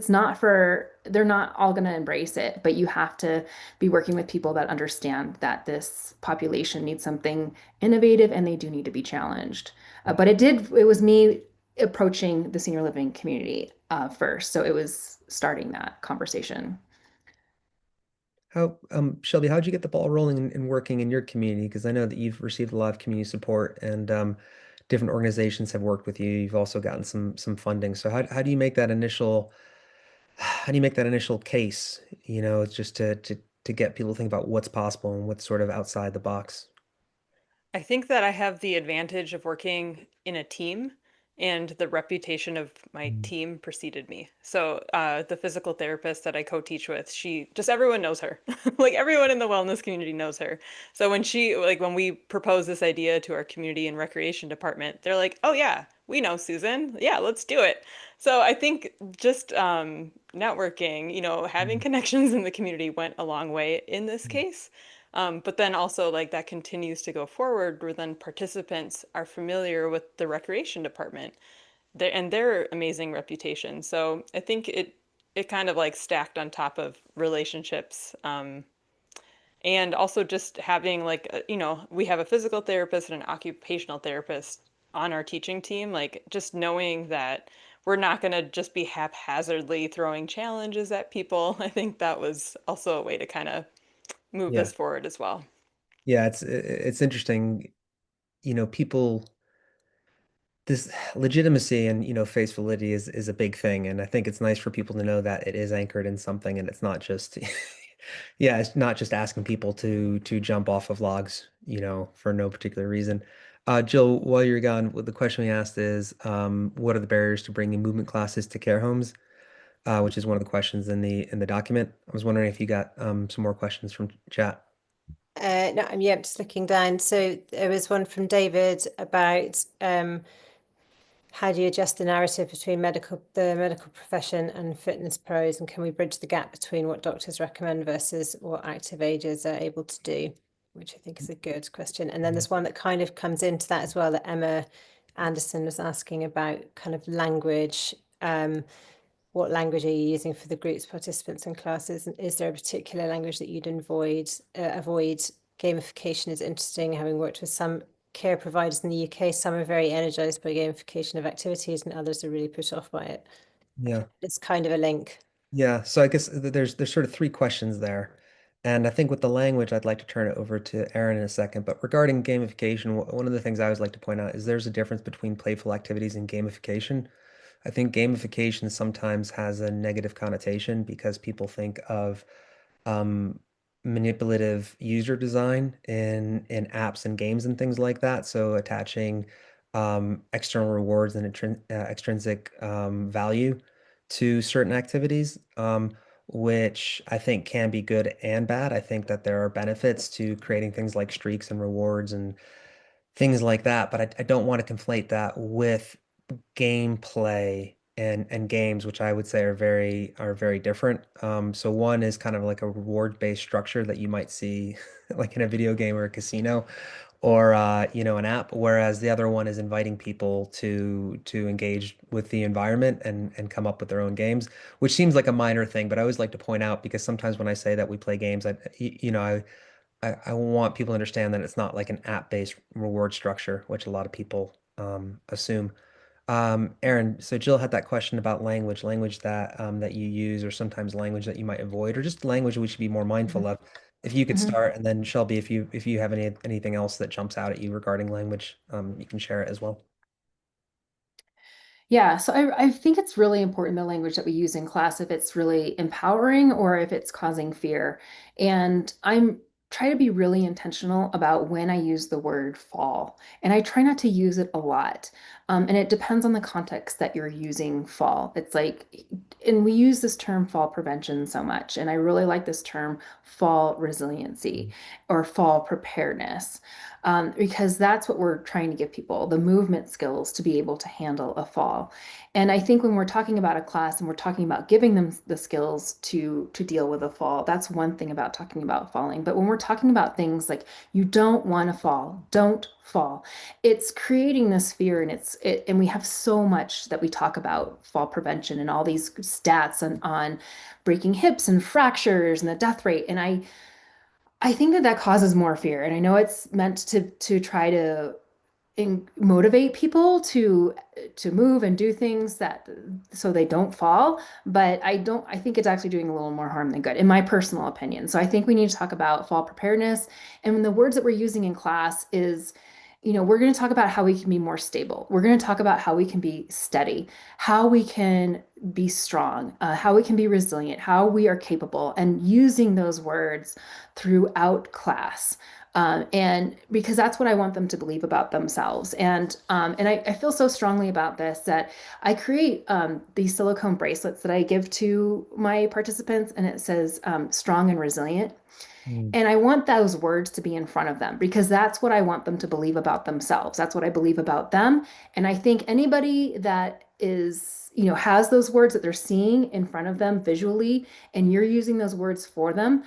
they're not all going to embrace it, but you have to be working with people that understand that this population needs something innovative and they do need to be challenged. But it was me approaching the senior living community first. So it was starting that conversation. Shelby, how'd you get the ball rolling and working in your community? Because I know that you've received a lot of community support and different organizations have worked with you. You've also gotten some funding. So how do you make that initial how do you make that initial case, it's just to get people to think about what's possible and what's sort of outside the box? I think that I have the advantage of working in a team, and the reputation of my Mm. team preceded me. So, the physical therapist that I co-teach with, everyone knows her. Like everyone in the wellness community knows her. So when we propose this idea to our community and recreation department, they're like, "Oh yeah, we know Susan. Yeah, let's do it." So I think just networking, having Mm. connections in the community went a long way in this case. But then also like that continues to go forward where then participants are familiar with the recreation department and their amazing reputation. So I think it kind of like stacked on top of relationships. And also just having we have a physical therapist and an occupational therapist on our teaching team, like just knowing that we're not going to just be haphazardly throwing challenges at people. I think that was also a way to kind of move Yeah. this forward as well. Yeah, it's interesting, people this legitimacy and face validity is a big thing, and I think it's nice for people to know that it is anchored in something and it's not just yeah, it's not just asking people to jump off of logs, for no particular reason. Jill, while you're gone, the question we asked is, what are the barriers to bringing movement classes to care homes? Which is one of the questions in the document. I was wondering if you got some more questions from chat. No, I'm just looking down. So there was one from David about how do you adjust the narrative between the medical profession and fitness pros, and can we bridge the gap between what doctors recommend versus what active agers are able to do? Which I think is a good question. And then there's one that kind of comes into that as well, that Emma Anderson was asking about kind of language. What language are you using for the groups, participants, and classes? And is there a particular language that you'd avoid? Gamification is interesting. Having worked with some care providers in the UK, some are very energized by gamification of activities, and others are really put off by it. Yeah. It's kind of a link. Yeah, so I guess there's sort of three questions there. And I think with the language, I'd like to turn it over to Erin in a second. But regarding gamification, one of the things I always like to point out is there's a difference between playful activities and gamification. I think gamification sometimes has a negative connotation because people think of um, manipulative user design in apps and games and things like that. So attaching external rewards and extrinsic value to certain activities, which I think can be good and bad. I think that there are benefits to creating things like streaks and rewards and things like that, but I don't want to conflate that with gameplay and games, which I would say are very different. So one is kind of like a reward-based structure that you might see like in a video game or a casino or an app, whereas the other one is inviting people to engage with the environment and come up with their own games, which seems like a minor thing, but I always like to point out because sometimes when I say that we play games, I want people to understand that it's not like an app-based reward structure, which a lot of people assume. Aaron, so Jill had that question about language that you use, or sometimes language that you might avoid, or just language we should be more mindful of. If you could Mhm. start, and then Shelby, if you have anything else that jumps out at you regarding language, you can share it as well. Yeah, so I think it's really important the language that we use in class if it's really empowering or if it's causing fear. And I'm try to be really intentional about when I use the word fall. And I try not to use it a lot. And it depends on the context that you're using fall. It's like, and we use this term fall prevention so much. And I really like this term fall resiliency or fall preparedness because that's what we're trying to give people, the movement skills to be able to handle a fall. And I think when we're talking about a class and we're talking about giving them the skills to deal with a fall, that's one thing about talking about falling. But when we're talking about things like you don't want to fall, don't fall, it's creating this fear, and and we have so much that we talk about fall prevention and all these stats on breaking hips and fractures and the death rate. And I think that that causes more fear. And I know it's meant to try to motivate people to move and do things that so they don't fall, but I think it's actually doing a little more harm than good in my personal opinion. So I think we need to talk about fall preparedness, and when the words that we're using in class is, we're going to talk about how we can be more stable. We're going to talk about how we can be steady, how we can be strong, how we can be resilient, how we are capable, and using those words throughout class. And because that's what I want them to believe about themselves. And I feel so strongly about this that I create these silicone bracelets that I give to my participants, and it says strong and resilient. Mm, And I want those words to be in front of them because that's what I want them to believe about themselves. That's what I believe about them. And I think anybody that is, has those words that they're seeing in front of them visually, and you're using those words for them,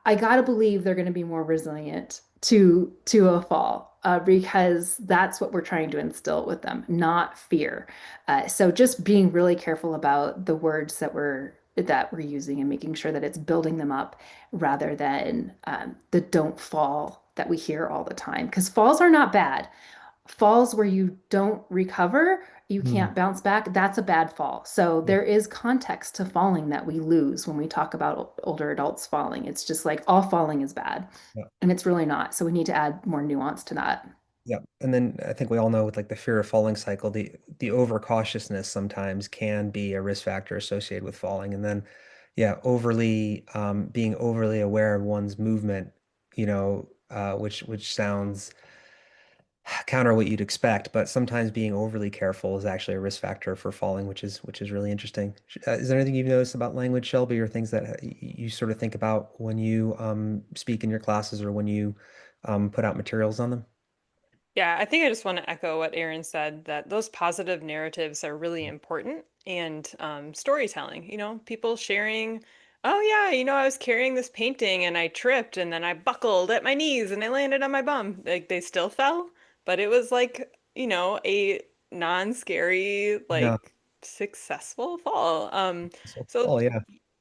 I gotta believe they're going to be more resilient to a fall because that's what we're trying to instill with them, not fear. So just being really careful about the words that we're using and making sure that it's building them up rather than the don't fall that we hear all the time. Because falls are not bad. Falls where you don't recover, you mm, can't bounce back, that's a bad fall. So yeah, there is context to falling that we lose when we talk about older adults falling. It's just like all falling is bad, yeah, and it's really not. So we need to add more nuance to that. yeah. And then I think we all know with like the fear of falling cycle, the overcautiousness sometimes can be a risk factor associated with falling. And then, yeah, being overly aware of one's movement, which sounds counter what you'd expect, but sometimes being overly careful is actually a risk factor for falling, which is really interesting. Is there anything you've noticed about language, Shelby, or things that you sort of think about when you speak in your classes or when you put out materials on them? Yeah, I think I just want to echo what Erin said, that those positive narratives are really important, and storytelling, people sharing, oh yeah, I was carrying this painting and I tripped and then I buckled at my knees and I landed on my bum. Like they still fell, but it was like, a non-scary, Yeah. like successful fall. So, So oh yeah.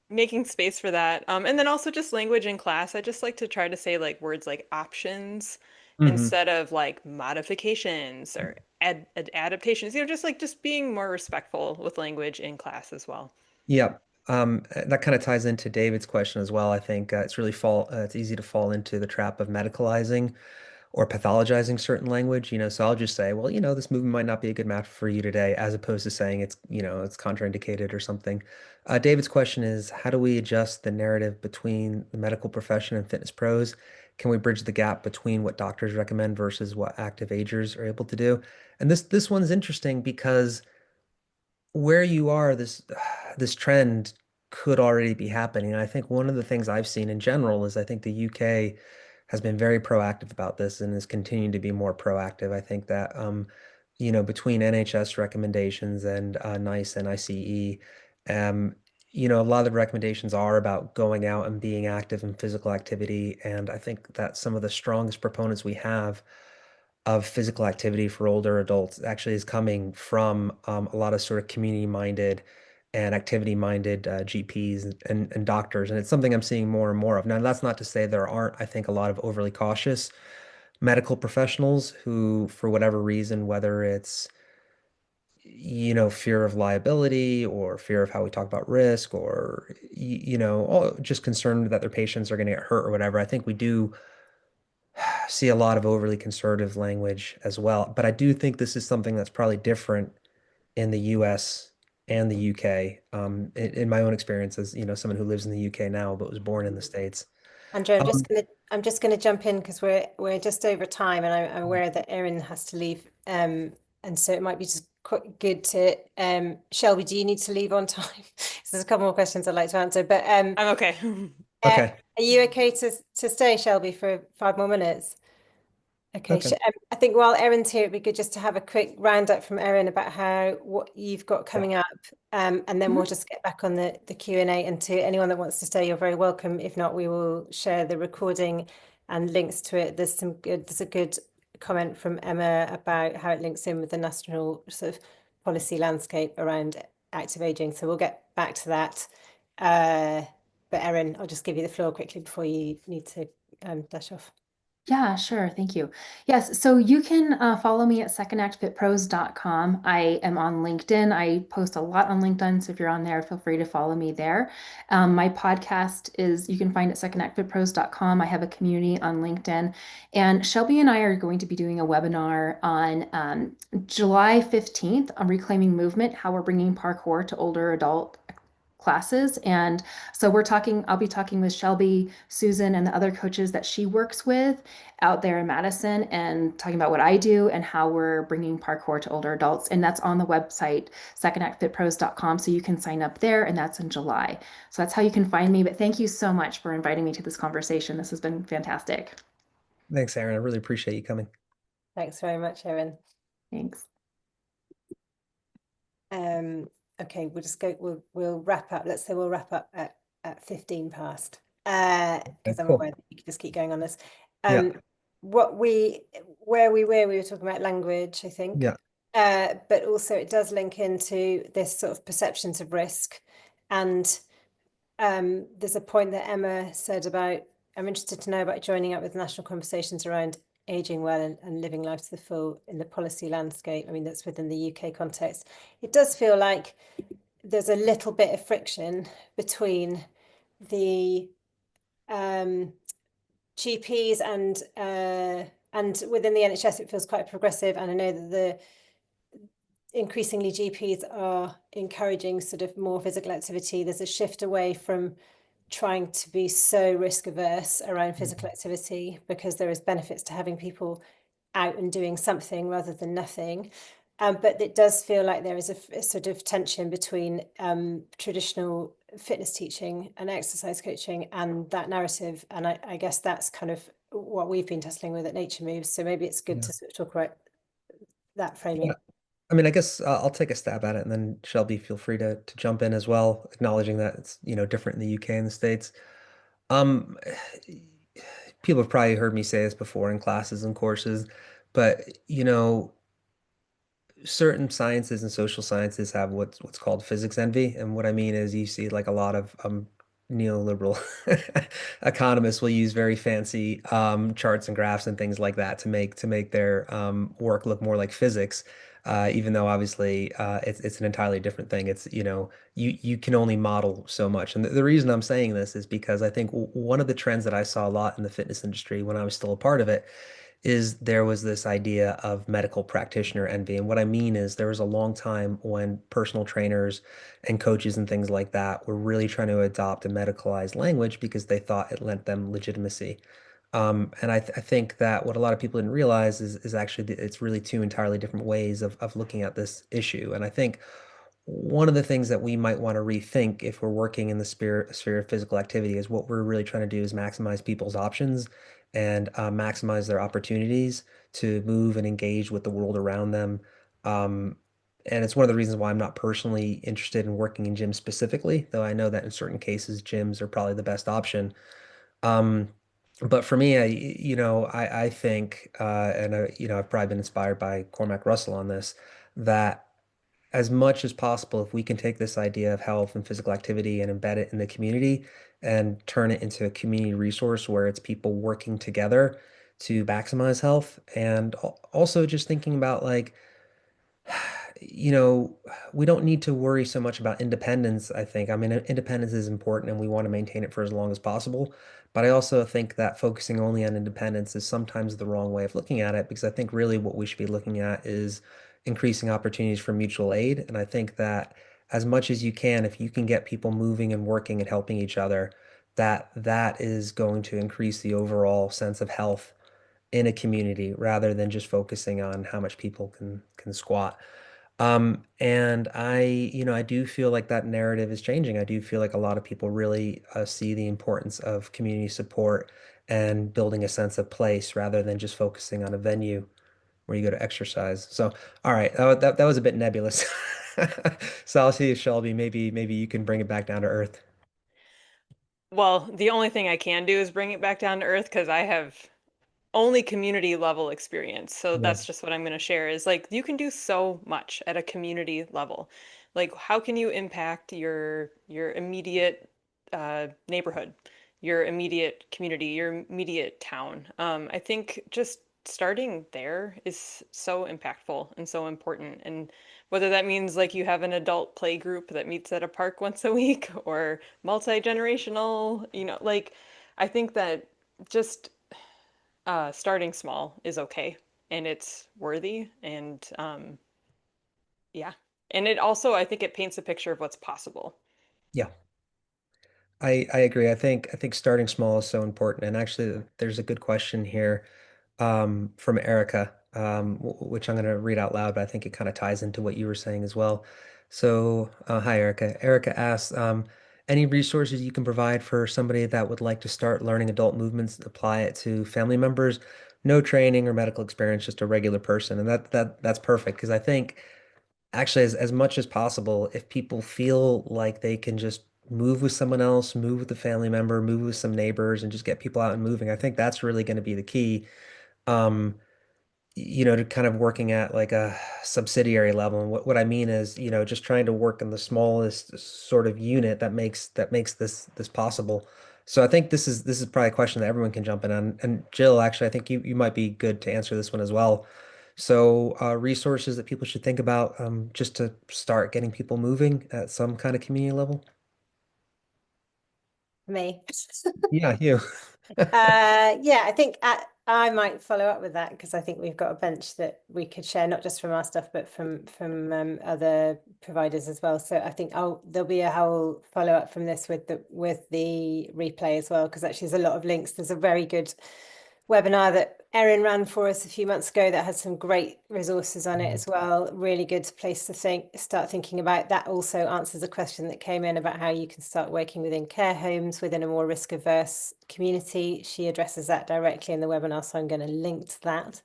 making space for that. And then also just language in class. I just like to try to say like words like options Hmm. instead of like modifications or adaptations, just being more respectful with language in class as well. Yep. That kind of ties into David's question as well. I think it's easy to fall into the trap of medicalizing or pathologizing certain language, so I'll just say, well, this movie might not be a good match for you today, as opposed to saying it's contraindicated or something. David's question is, how do we adjust the narrative between the medical profession and fitness pros? Can we bridge the gap between what doctors recommend versus what active agers are able to do? And this one's interesting because where you are, this trend could already be happening. And I think one of the things I've seen in general is I think the UK has been very proactive about this and is continuing to be more proactive. I think that between NHS recommendations and NICE and ICE, um, a lot of the recommendations are about going out and being active in physical activity. And I think that some of the strongest proponents we have of physical activity for older adults actually is coming from a lot of sort of community-minded and activity-minded GPs and doctors, and it's something I'm seeing more and more of. Now, that's not to say there aren't, I think, a lot of overly cautious medical professionals who, for whatever reason, whether it's fear of liability or fear of how we talk about risk or just concerned that their patients are going to get hurt or whatever. I think we do see a lot of overly conservative language as well. But I do think this is something that's probably different in the US and the UK. In my own experience as, someone who lives in the UK now but was born in the States. Andrew, Um, I'm just gonna jump in because we're just over time, and I'm aware that Erin has to leave. And so it might be just quite good to Shelby, do you need to leave on time? So there's a couple more questions I'd like to answer, but I'm okay. okay. are you okay to stay, Shelby, for 5 more minutes? Okay, Okay. I think while Erin's here, it'd be good just to have a quick roundup from Erin about what you've got Yeah. coming up, and then we'll just get back on the Q&A. And to anyone that wants to stay, you're very welcome. If not, we will share the recording and links to it. There's a good comment from Emma about how it links in with the national sort of policy landscape around active aging. So we'll get back to that. But Erin, I'll just give you the floor quickly before you need to dash off. Yeah, sure. Thank you. Yes, so you can follow me at secondactfitpros.com. I am on LinkedIn. I post a lot on LinkedIn, so if you're on there, feel free to follow me there. My podcast is you can find at secondactfitpros.com. I have a community on LinkedIn, and Shelby and I are going to be doing a webinar on July 15th on reclaiming movement, how we're bringing parkour to older adult classes. And so I'll be talking with Shelby, Susan, and the other coaches that she works with out there in Madison and talking about what I do and how we're bringing parkour to older adults. And that's on the website, secondactfitpros.com. So you can sign up there, and that's in July. So that's how you can find me. But thank you so much for inviting me to this conversation. This has been fantastic. Thanks, Aaron. I really appreciate you coming. Thanks very much, Erin. Thanks. Okay, we'll wrap up. Let's say we'll wrap up at 15 past. Because I'm Cool. aware that you could just keep going on this. Yeah. What where we were talking about language, I think. Yeah. But also it does link into this sort of perceptions of risk. And there's a point that Emma said about, I'm interested to know about joining up with national conversations around aging well and living life to the full in the policy landscape. I mean, that's within the UK context. It does feel like there's a little bit of friction between the GPs and within the NHS, it feels quite progressive. And I know that the increasingly GPs are encouraging sort of more physical activity. There's a shift away from trying to be so risk averse around physical activity because there is benefits to having people out and doing something rather than nothing. But it does feel like there is a sort of tension between traditional fitness teaching and exercise coaching and that narrative. And I guess that's kind of what we've been tussling with at Nature Moves. So maybe it's good Yeah. to sort of talk about that Yeah. framing. I mean, I guess I'll take a stab at it, and then Shelby, feel free to jump in as well, acknowledging that it's different in the UK and the States. Um, People have probably heard me say this before in classes and courses, but certain sciences and social sciences have what's called physics envy, and what I mean is you see like a lot of neoliberal economists will use very fancy charts and graphs and things like that to make their work look more like physics. Even though obviously it's an entirely different thing. It's, you can only model so much. And the reason I'm saying this is because I think one of the trends that I saw a lot in the fitness industry when I was still a part of it is there was this idea of medical practitioner envy. And what I mean is there was a long time when personal trainers and coaches and things like that were really trying to adopt a medicalized language because they thought it lent them legitimacy. And I think that what a lot of people didn't realize is actually that it's really two entirely different ways of looking at this issue. And I think one of the things that we might want to rethink if we're working in the sphere of physical activity is what we're really trying to do is maximize people's options and maximize their opportunities to move and engage with the world around them. Um, and it's one of the reasons why I'm not personally interested in working in gyms specifically, though I know that in certain cases, gyms are probably the best option. Um, but for me, I think, and I've probably been inspired by Cormac Russell on this, that as much as possible, if we can take this idea of health and physical activity and embed it in the community and turn it into a community resource where it's people working together to maximize health, and also just thinking about like, you know, we don't need to worry so much about independence, I think. I mean, independence is important and we want to maintain it for as long as possible. But I also think that focusing only on independence is sometimes the wrong way of looking at it because I think really what we should be looking at is increasing opportunities for mutual aid. And I think that as much as you can, if you can get people moving and working and helping each other, that is going to increase the overall sense of health in a community rather than just focusing on how much people can squat. And I do feel like that narrative is changing. I do feel like a lot of people really see the importance of community support and building a sense of place rather than just focusing on a venue where you go to exercise. So, all right, that was a bit nebulous. So I'll see you, Shelby. Maybe you can bring it back down to earth. Well, the only thing I can do is bring it back down to earth because I have only community level experience. So Yeah. that's just what I'm going to share is like you can do so much at a community level. Like how can you impact your immediate neighborhood, your immediate community, your immediate town? I think just starting there is so impactful and so important. And whether that means like you have an adult play group that meets at a park once a week or multi-generational, like I think that just starting small is okay and it's worthy and yeah. And it also, I think it paints a picture of what's possible. Yeah. I agree. I think starting small is so important. And actually, there's a good question here from Erica, which I'm going to read out loud, but I think it kind of ties into what you were saying as well. So, hi, Erica. Erica asks, any resources you can provide for somebody that would like to start learning adult movements, apply it to family members, no training or medical experience, just a regular person, and that's perfect because I think actually as much as possible, if people feel like they can just move with someone else, move with a family member, move with some neighbors, and just get people out and moving, I think that's really going to be the key. Um, to kind of working at like a subsidiary level. And what I mean is, just trying to work in the smallest sort of unit that makes this possible. So I think this is probably a question that everyone can jump in on. And Jill, actually, I think you might be good to answer this one as well. So resources that people should think about just to start getting people moving at some kind of community level. Me. Yeah, you. Yeah, I think I might follow up with that because I think we've got a bench that we could share, not just from our stuff, but from other providers as well. So I think there'll be a whole follow up from this with the replay as well, because actually there's a lot of links. There's a very good webinar that Erin ran for us a few months ago that has some great resources on it as well. Really good place to start thinking about. That also answers a question that came in about how you can start working within care homes within a more risk-averse community. She addresses that directly in the webinar, so I'm going to link to that.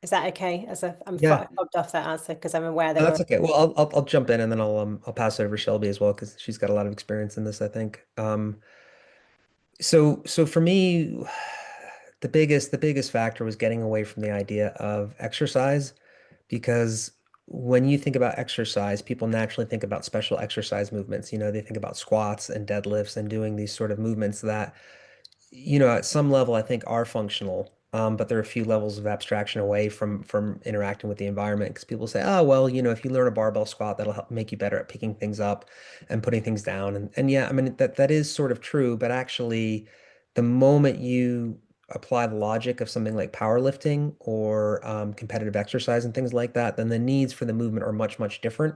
Is that okay? I'm Yeah, fobbed off that answer because I'm aware no, there were. that's okay. Well, I'll jump in and then I'll pass it over to Shelby as well because she's got a lot of experience in this, I think. So for me, the biggest factor was getting away from the idea of exercise because when you think about exercise, people naturally think about special exercise movements. They think about squats and deadlifts and doing these sort of movements that at some level, I think are functional, but there are a few levels of abstraction away from interacting with the environment because people say, oh, well, if you learn a barbell squat, that'll help make you better at picking things up and putting things down. And yeah, I mean that is sort of true, but actually, the moment you apply the logic of something like powerlifting or competitive exercise and things like that, then the needs for the movement are much, much different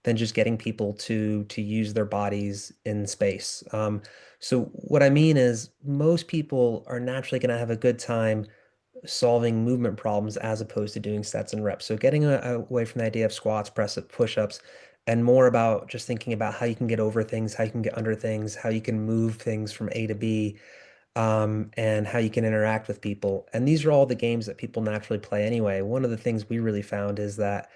than just getting people to use their bodies in space. So what I mean is most people are naturally going to have a good time solving movement problems as opposed to doing sets and reps. So getting away from the idea of squats, press up, push-ups, and more about just thinking about how you can get over things, how you can get under things, how you can move things from A to B, and how you can interact with people. And these are all the games that people naturally play anyway. One of the things we really found is that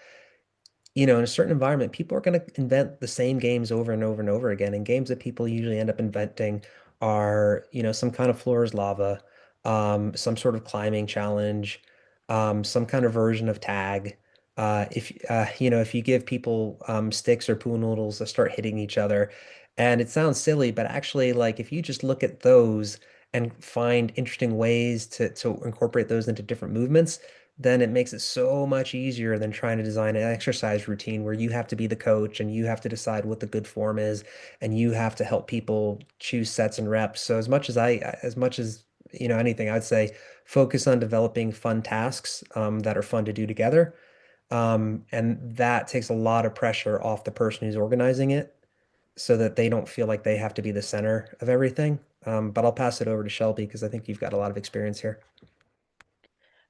in a certain environment, people are going to invent the same games over and over and over again. And games that people usually end up inventing are, some kind of floor is lava, some sort of climbing challenge, some kind of version of tag. If you give people sticks or pool noodles, they start hitting each other. And it sounds silly, but actually, like if you just look at those and find interesting ways to incorporate those into different movements, then it makes it so much easier than trying to design an exercise routine where you have to be the coach and you have to decide what the good form is and you have to help people choose sets and reps. So as much as anything, I'd say focus on developing fun tasks that are fun to do together. And that takes a lot of pressure off the person who's organizing it so that they don't feel like they have to be the center of everything. But I'll pass it over to Shelby because I think you've got a lot of experience here.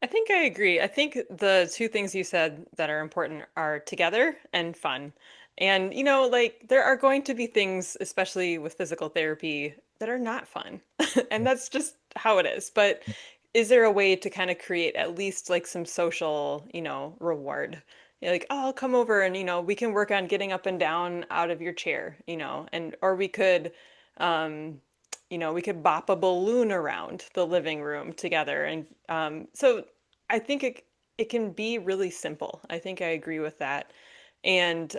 I think I agree. I think the two things you said that are important are together and fun. And, like there are going to be things, especially with physical therapy, that are not fun. And that's just how it is. But is there a way to kind of create at least like some social, reward? You're like, oh, I'll come over and, we can work on getting up and down out of your chair, and or um, we could bop a balloon around the living room together. And so I think it can be really simple. I think I agree with that. And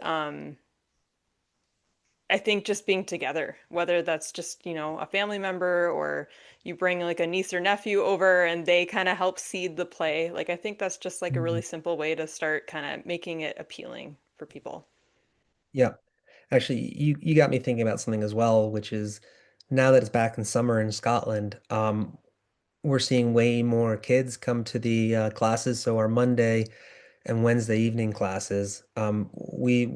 I think just being together, whether that's just, a family member or you bring like a niece or nephew over and they kind of help seed the play. Like I think that's just like a really Mhm. simple way to start kind of making it appealing for people. Yeah. Actually, you got me thinking about something as well, which is now that it's back in summer in Scotland, we're seeing way more kids come to the classes. So our Monday and Wednesday evening classes, we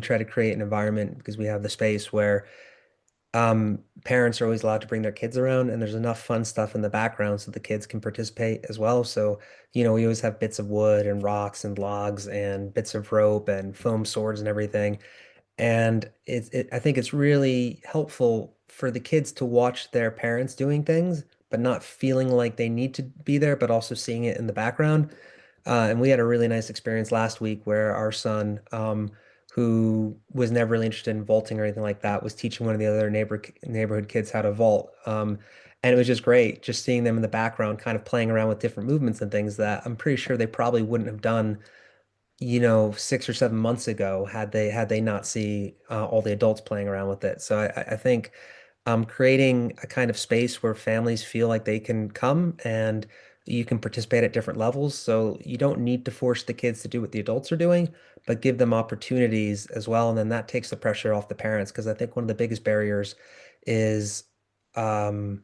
try to create an environment because we have the space where parents are always allowed to bring their kids around, and there's enough fun stuff in the background so the kids can participate as well. So, we always have bits of wood and rocks and logs and bits of rope and foam swords and everything. And I think it's really helpful for the kids to watch their parents doing things, but not feeling like they need to be there, but also seeing it in the background. And we had a really nice experience last week where our son, who was never really interested in vaulting or anything like that, was teaching one of the other neighborhood kids how to vault. And it was just great, just seeing them in the background, kind of playing around with different movements and things that I'm pretty sure they probably wouldn't have done 6 or 7 months ago had they not see all the adults playing around with it. So I think creating a kind of space where families feel like they can come and you can participate at different levels. So you don't need to force the kids to do what the adults are doing, but give them opportunities as well. And then that takes the pressure off the parents because I think one of the biggest barriers is um,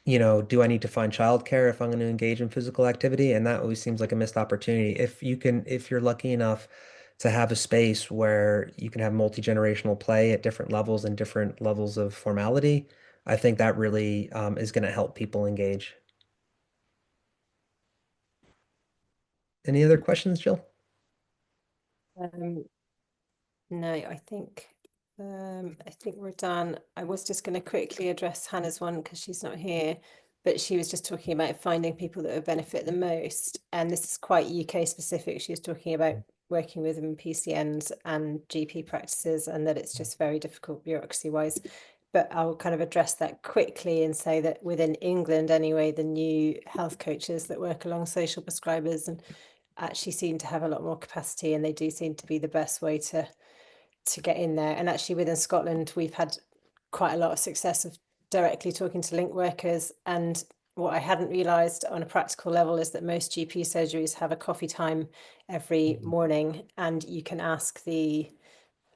do I need to find childcare if I'm going to engage in physical activity? And that always seems like a missed opportunity. If you're lucky enough to have a space where you can have multi-generational play at different levels and different levels of formality, I think that really is going to help people engage. Any other questions, Jill? Um, no, I think we're done. I was just going to quickly address Hannah's one because she's not here, but she was just talking about finding people that would benefit the most. And this is quite UK specific. She was talking about working with them in PCNs and GP practices, and that it's just very difficult bureaucracy wise. But I'll kind of address that quickly and say that within England anyway, the new health coaches that work along social prescribers and actually seem to have a lot more capacity, and they do seem to be the best way to get in there. And actually within Scotland, we've had quite a lot of success of directly talking to link workers. And what I hadn't realised on a practical level is that most GP surgeries have a coffee time every morning, and you can ask the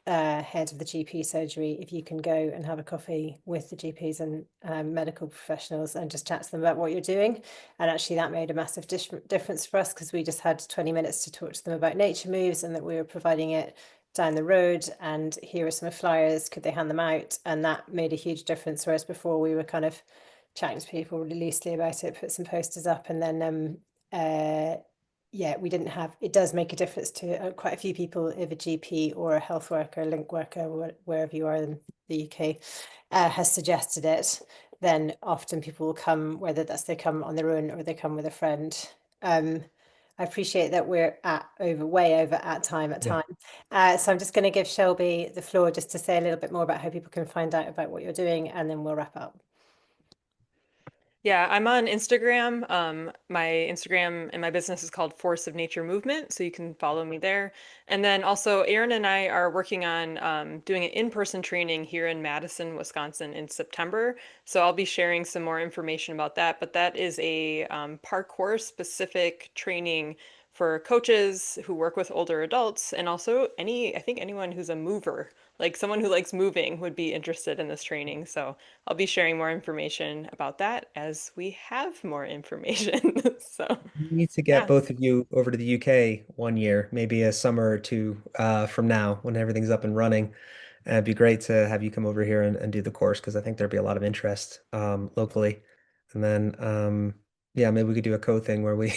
head of the GP surgery if you can go and have a coffee with the GPs and medical professionals and just chat to them about what you're doing. And actually that made a massive difference for us, because we just had 20 minutes to talk to them about nature moves and that we were providing it down the road, and here are some flyers, could they hand them out? And that made a huge difference, whereas before we were kind of chatting to people really loosely about it, put some posters up, and then yeah, we didn't have, it does make a difference to quite a few people if a GP or a health worker, link worker, wherever you are in the UK, has suggested it, then often people will come, whether that's they come on their own or they come with a friend. I appreciate that we're way over at time. So I'm just going to give Shelby the floor just to say a little bit more about how people can find out about what you're doing, and then we'll wrap up. Yeah, I'm on Instagram. My Instagram and my business is called Force of Nature Movement, so you can follow me there. And then also, Erin and I are working on doing an in-person training here in Madison, Wisconsin in September. So I'll be sharing some more information about that. But that is a parkour-specific training for coaches who work with older adults, and also I think anyone who's a mover, like someone who likes moving would be interested in this training. So I'll be sharing more information about that as we have more information. So, We need to get yeah, both of you over to the UK one year, maybe a summer or two from now when everything's up and running. It'd be great to have you come over here and do the course, because I think there'd be a lot of interest locally. And then, yeah, maybe we could do a co-thing where we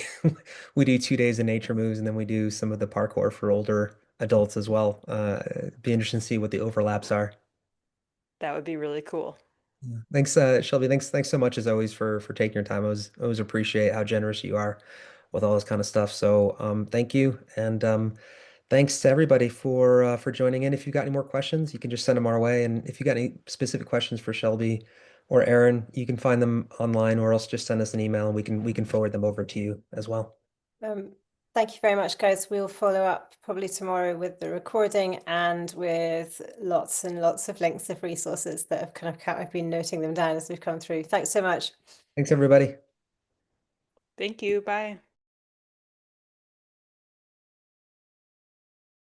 we do 2 days of nature moves, and then we do some of the parkour for older adults as well. It'd be interesting to see what the overlaps are. that would be really cool. Yeah. Thanks, Shelby. Thanks so much as always for taking your time. I always appreciate how generous you are with all this kind of stuff. So thank you. And thanks to everybody for joining in. If you've got any more questions, you can just send them our way. And if you got any specific questions for Shelby or Erin, you can find them online, or else just send us an email and we can forward them over to you as well. Thank you very much, guys. We'll follow up probably tomorrow with the recording and with lots and lots of links of resources that have kind of I've been noting them down as we've come through. Thanks so much. Thanks, everybody. Thank you. Bye.